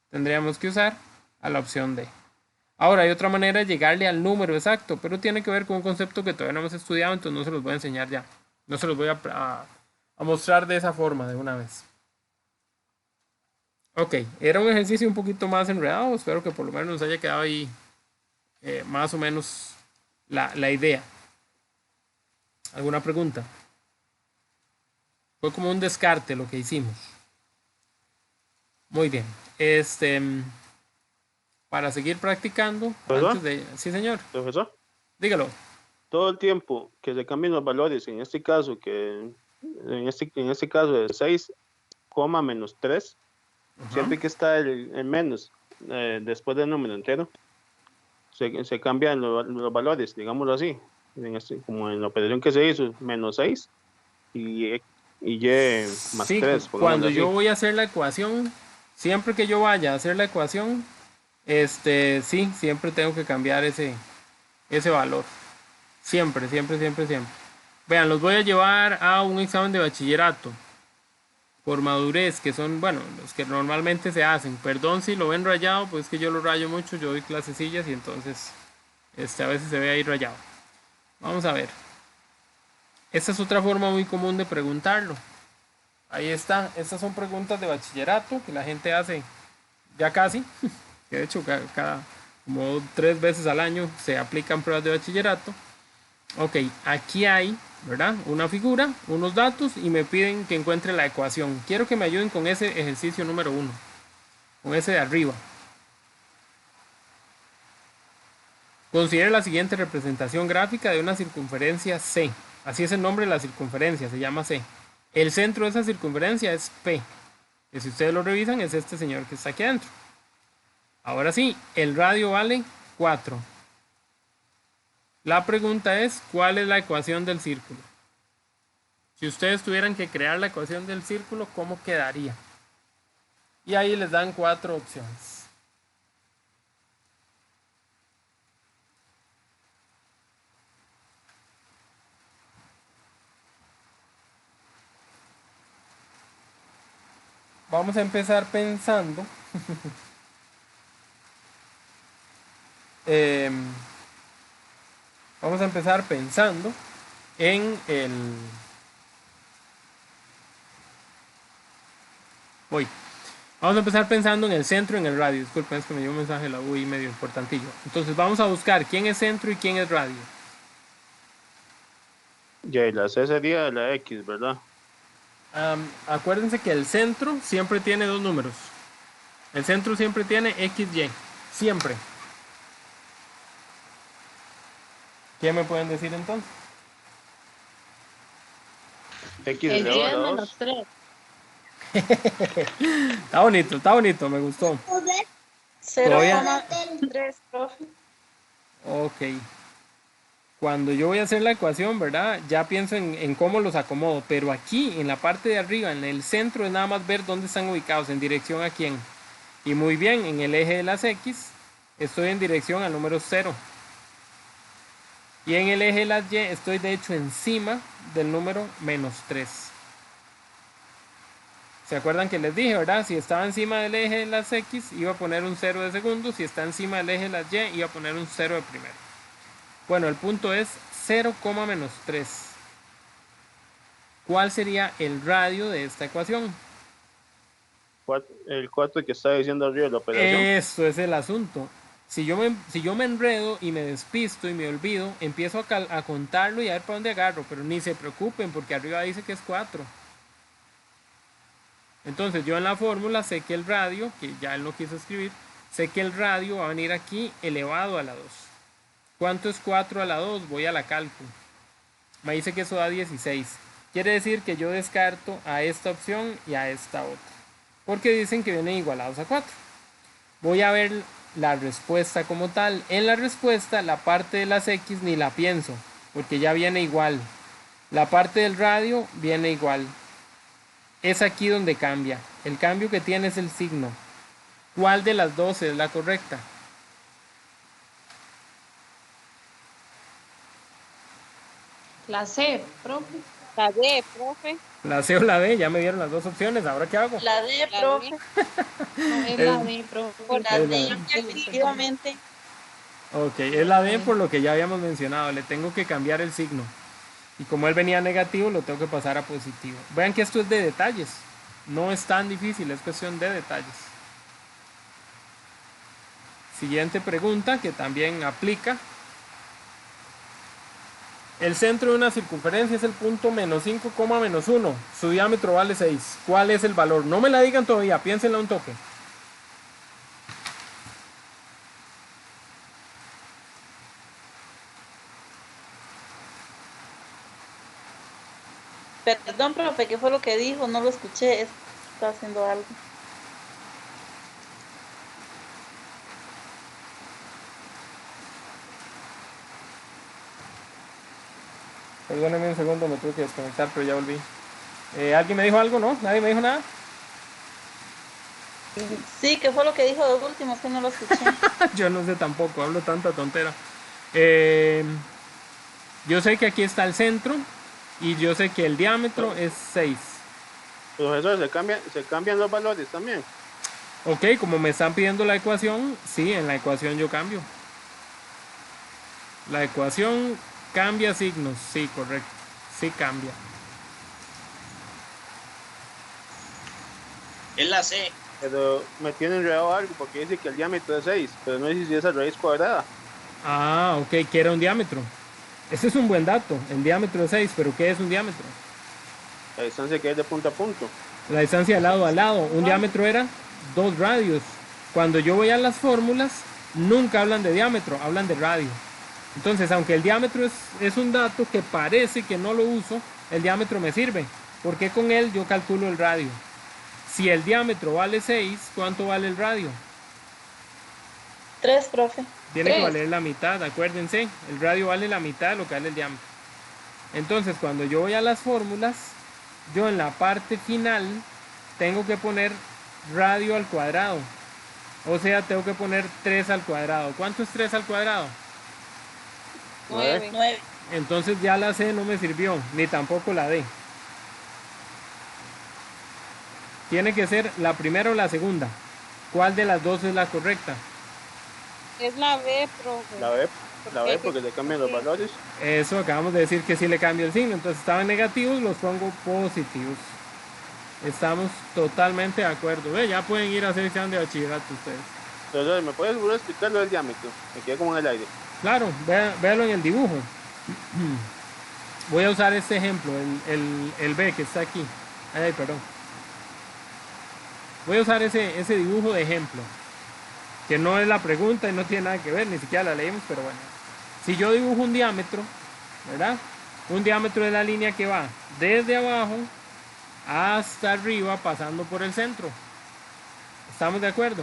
Tendríamos que usar a la opción D. Ahora hay otra manera de llegarle al número exacto, pero tiene que ver con un concepto que todavía no hemos estudiado, entonces no se los voy a enseñar ya. No se los voy a mostrar de esa forma de una vez. Ok, era un ejercicio un poquito más enredado, espero que por lo menos nos haya quedado ahí más o menos la idea. ¿Alguna pregunta? Fue como un descarte lo que hicimos. Muy bien. Para seguir practicando. Sí, señor. Profesor, Dígalo. todo el tiempo que se cambien los valores, en este caso, en este caso es 6, menos 3, siempre que está el menos después del número entero, se cambian los valores, digámoslo así, como en la operación que se hizo, -6 y más Sí, 3, cuando yo voy a hacer la ecuación, siempre que yo vaya a hacer la ecuación, sí, siempre tengo que cambiar ese valor. Siempre, siempre, siempre, siempre. Vean, los voy a llevar a un examen de bachillerato por madurez, que son, bueno, los que normalmente se hacen. Perdón si lo ven rayado, pues es que yo lo rayo mucho, yo doy clasecillas y entonces a veces se ve ahí rayado. Vamos a ver. Esta es otra forma muy común de preguntarlo. Ahí está. Estas son preguntas de bachillerato que la gente hace ya casi. Que de hecho cada como 3 veces al año se aplican pruebas de bachillerato. Ok, aquí hay, ¿verdad? Una figura, unos datos y me piden que encuentre la ecuación. Quiero que me ayuden con ese ejercicio número 1. Con ese de arriba. Considere la siguiente representación gráfica de una circunferencia C. Así es el nombre de la circunferencia, se llama C. El centro de esa circunferencia es P. Que si ustedes lo revisan es este señor que está aquí adentro. Ahora sí, el radio vale 4. La pregunta es, ¿cuál es la ecuación del círculo? Si ustedes tuvieran que crear la ecuación del círculo, ¿cómo quedaría? Y ahí les dan 4 opciones. Vamos a empezar pensando. Vamos a empezar pensando en el... Voy. Vamos a empezar pensando en el centro y en el radio. Disculpen, es que me dio un mensaje de la UI medio importantillo. Entonces vamos a buscar quién es centro y quién es radio. Ya, y la C sería la X, ¿verdad? Acuérdense que el centro siempre tiene 2 números. El centro siempre tiene XY. Siempre. ¿Qué me pueden decir entonces? X El elevado 10 a 2. menos 3. Está bonito, me gustó. 0,3, profe. Ok. Cuando yo voy a hacer la ecuación, ¿verdad? Ya pienso en cómo los acomodo. Pero aquí, en la parte de arriba, en el centro, es nada más ver dónde están ubicados, en dirección a quién. Y muy bien, en el eje de las X, estoy en dirección al número 0. Y en el eje de las Y, estoy de hecho encima del número -3. ¿Se acuerdan que les dije, verdad? Si estaba encima del eje de las X, iba a poner un 0 de segundo. Si está encima del eje de las Y, iba a poner un 0 de primero. Bueno, el punto es 0,-3. ¿Cuál sería el radio de esta ecuación? El 4 que está diciendo arriba de la operación. Eso es el asunto. Si yo me enredo y me despisto y me olvido, empiezo a contarlo y a ver para dónde agarro. Pero ni se preocupen porque arriba dice que es 4. Entonces yo en la fórmula sé que el radio, que ya él no quiso escribir, sé que el radio va a venir aquí elevado a la 2. ¿Cuánto es 4 a la 2? Voy a la cálculo. Me dice que eso da 16. Quiere decir que yo descarto a esta opción y a esta otra. Porque dicen que vienen igualados a 4. Voy a ver la respuesta como tal. En la respuesta la parte de las X ni la pienso, porque ya viene igual. La parte del radio viene igual. Es aquí donde cambia. El cambio que tiene es el signo. ¿Cuál de las dos es la correcta? La C, profe. La D, profe. La C o la D, ya me dieron las dos opciones. ¿Ahora qué hago? La D, La profe. No, es la D, profe. Por la Es la D, D. efectivamente. Ok, es la D por lo que ya habíamos mencionado. Le tengo que cambiar el signo. Y como él venía negativo, lo tengo que pasar a positivo. Vean que esto es de detalles. No es tan difícil, es cuestión de detalles. Siguiente pregunta que también aplica. El centro de una circunferencia es el punto -5,-1. Su diámetro vale 6. ¿Cuál es el valor? No me la digan todavía, piénsenla un toque. Perdón, profe, ¿qué fue lo que dijo? No lo escuché. Está haciendo algo. Perdónenme un segundo, me tuve que desconectar, pero ya volví. ¿Alguien me dijo algo? ¿No? ¿Nadie me dijo nada? Sí, ¿qué fue lo que dijo de último? Es que no lo escuché. Yo no sé tampoco, hablo tanta tontera. Yo sé que aquí está el centro y yo sé que el diámetro es 6. Profesor, se cambian los valores también. Ok, como me están pidiendo la ecuación, sí, en la ecuación yo cambio. La ecuación cambia signos, sí, correcto. Sí cambia. Es la C. Pero me tiene enredado algo porque dice que el diámetro es 6, pero no dice si es la raíz cuadrada. Ah, ok, ¿qué era un diámetro? Ese es un buen dato. El diámetro es 6, pero ¿qué es un diámetro? La distancia que es de punto a punto. La distancia de lado a lado. Un diámetro era 2 radios. Cuando yo voy a las fórmulas, nunca hablan de diámetro, hablan de radio. Entonces, aunque el diámetro es un dato que parece que no lo uso, el diámetro me sirve, porque con él yo calculo el radio. Si el diámetro vale 6, ¿cuánto vale el radio? 3, profe. Tiene que 3. valer la mitad, acuérdense, el radio vale la mitad de lo que vale el diámetro. Entonces, cuando yo voy a las fórmulas, yo en la parte final tengo que poner radio al cuadrado. O sea, tengo que poner 3 al cuadrado. ¿Cuánto es 3 al cuadrado? 9. Entonces ya la C no me sirvió, ni tampoco la D. Tiene que ser la primera o la segunda. ¿Cuál de las dos es la correcta? Es la B, profe. La B porque le cambian los valores. Eso, acabamos de decir que sí le cambio el signo. Entonces estaban negativos, los pongo positivos. Estamos totalmente de acuerdo. Ya pueden ir a hacer examen de bachillerato ustedes. Entonces, ¿me puedes volver a explicar lo del diámetro? Me quedé como en el aire. Claro, véalo en el dibujo. Voy a usar este ejemplo, el B que está aquí. Ay, perdón. Voy a usar ese dibujo de ejemplo, que no es la pregunta y no tiene nada que ver, ni siquiera la leímos, pero bueno. Si yo dibujo un diámetro, ¿verdad? Un diámetro es la línea que va desde abajo hasta arriba pasando por el centro. ¿Estamos de acuerdo?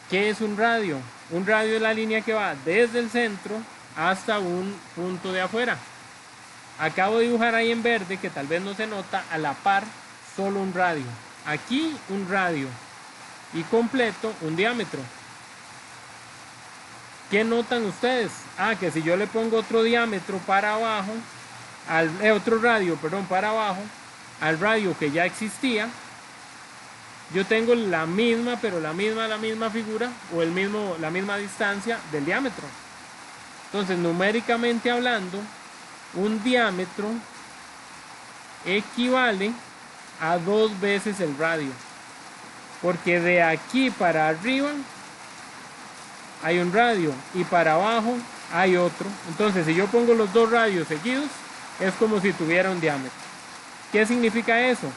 ¿Qué es un radio? Un radio es la línea que va desde el centro hasta un punto de afuera. Acabo de dibujar ahí en verde, que tal vez no se nota, a la par solo un radio. Aquí un radio y completo un diámetro. ¿Qué notan ustedes? Ah, que si yo le pongo otro diámetro para abajo, otro radio, perdón, para abajo, al radio que ya existía, yo tengo la misma, pero la misma figura o la misma distancia del diámetro. Entonces, numéricamente hablando, un diámetro equivale a 2 veces el radio, porque de aquí para arriba hay un radio y para abajo hay otro. Entonces, si yo pongo los 2 radios seguidos, es como si tuviera un diámetro. ¿Qué significa eso?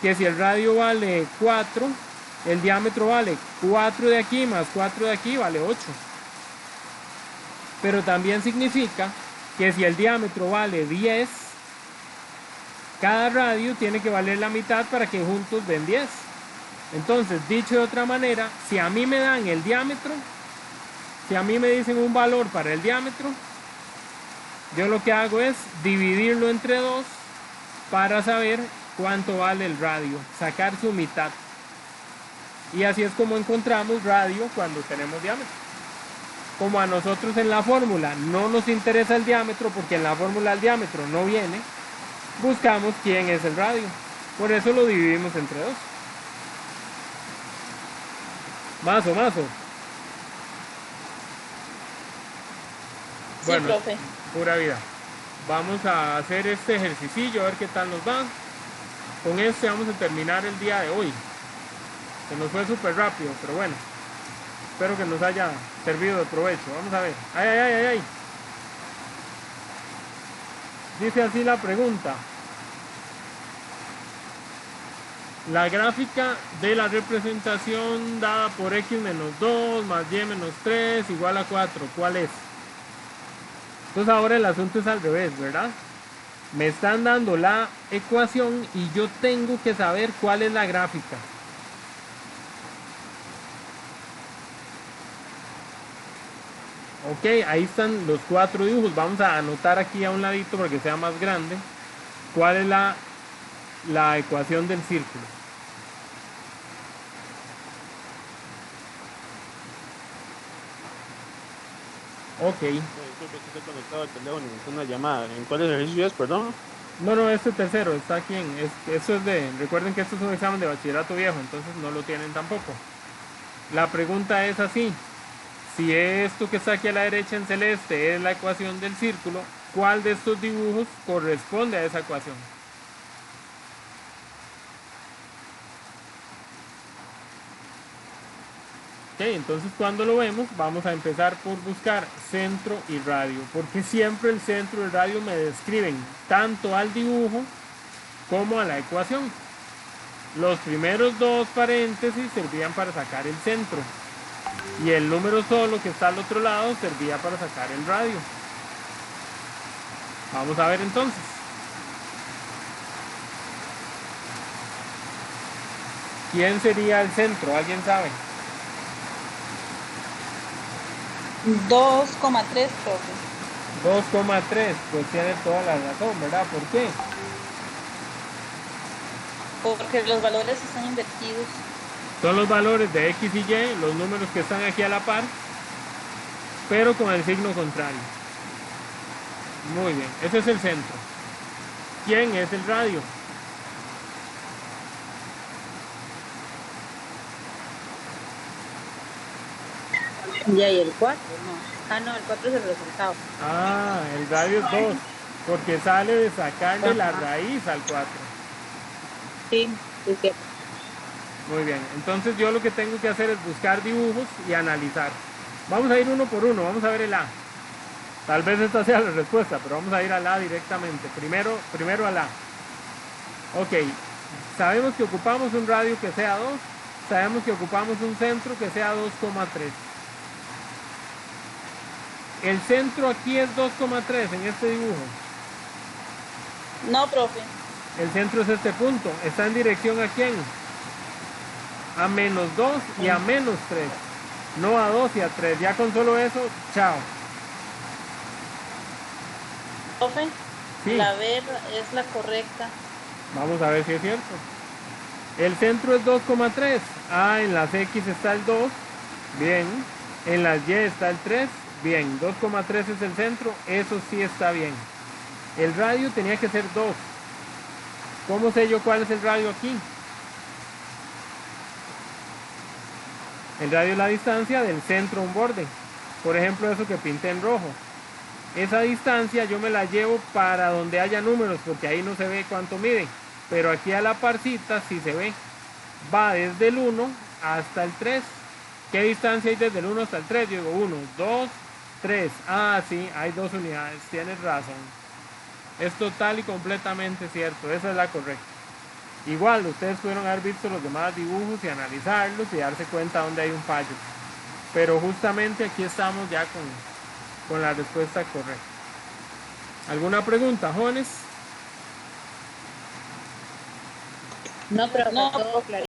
Que si el radio vale 4, el diámetro vale 4 de aquí más 4 de aquí vale 8. Pero también significa que si el diámetro vale 10, cada radio tiene que valer la mitad para que juntos den 10. Entonces, dicho de otra manera, si a mí me dan el diámetro, si a mí me dicen un valor para el diámetro, yo lo que hago es dividirlo entre 2 para saber cuánto vale el radio, sacar su mitad. Y así es como encontramos radio cuando tenemos diámetro. Como a nosotros en la fórmula no nos interesa el diámetro, porque en la fórmula el diámetro no viene, buscamos quién es el radio. Por eso lo dividimos entre 2. Mazo. Sí, Bueno, profe. pura vida. Vamos a hacer este ejercicio, a ver qué tal nos va. Con este vamos a terminar el día de hoy. Se nos fue súper rápido, pero bueno. Espero que nos haya servido de provecho. Vamos a ver. ¡Ay! Dice así la pregunta. La gráfica de la representación dada por x menos 2 más y menos 3 igual a 4. ¿Cuál es? Entonces ahora el asunto es al revés, ¿verdad? Me están dando la ecuación y yo tengo que saber cuál es la gráfica. Ok, ahí están los 4 dibujos. Vamos a anotar aquí a un ladito para que sea más grande. ¿Cuál es la ecuación del círculo? Ok. Disculpe, que estoy conectado al teléfono y me una llamada. ¿En cuál ejercicio es, perdón? No, este tercero está aquí esto es recuerden que esto es un examen de bachillerato viejo, entonces no lo tienen tampoco. La pregunta es así: si esto que está aquí a la derecha en celeste es la ecuación del círculo, ¿cuál de estos dibujos corresponde a esa ecuación? Ok, entonces cuando lo vemos vamos a empezar por buscar centro y radio, porque siempre el centro y el radio me describen tanto al dibujo como a la ecuación. Los primeros 2 paréntesis servían para sacar el centro y el número solo que está al otro lado servía para sacar el radio. Vamos a ver entonces. ¿Quién sería el centro? ¿Alguien sabe? 2,3, profe. 2,3, pues tiene toda la razón, ¿verdad? ¿Por qué? Porque los valores están invertidos. Son los valores de X y Y, los números que están aquí a la par, pero con el signo contrario. Muy bien, ese es el centro. ¿Quién es el radio? Ya, y el 4, no. Ah, no, el 4 es el resultado. Ah, el radio es 2, porque sale de sacarle la raíz al 4. Sí, sí, sí. Muy bien, entonces yo lo que tengo que hacer es buscar dibujos y analizar. Vamos a ir uno por uno, vamos a ver el A. Tal vez esta sea la respuesta, pero vamos a ir al A directamente. Primero al A. Ok, sabemos que ocupamos un radio que sea 2, sabemos que ocupamos un centro que sea 2,3. El centro aquí es 2,3 en este dibujo. No, profe. El centro es este punto. ¿Está en dirección a quién? A -2 y a -3. No a 2 y a 3. Ya con solo eso, chao. Profe, Sí. la B es la correcta. Vamos a ver si es cierto. El centro es 2,3. Ah, en las X está el 2. Bien. En las Y está el 3. Bien. 2,3 es el centro. Eso sí está bien. El radio tenía que ser 2. ¿Cómo sé yo cuál es el radio aquí? El radio es la distancia del centro a un borde. Por ejemplo, eso que pinté en rojo. Esa distancia yo me la llevo para donde haya números, porque ahí no se ve cuánto mide. Pero aquí a la parcita sí se ve. Va desde el 1 hasta el 3. ¿Qué distancia hay desde el 1 hasta el 3? Yo digo 1, 2, 3. Ah, sí, hay 2 unidades. Tienes razón. Es total y completamente cierto. Esa es la correcta. Igual, ustedes pudieron haber visto los demás dibujos y analizarlos y darse cuenta dónde hay un fallo. Pero justamente aquí estamos ya con la respuesta correcta. ¿Alguna pregunta, jóvenes? No, pero No. todo claro.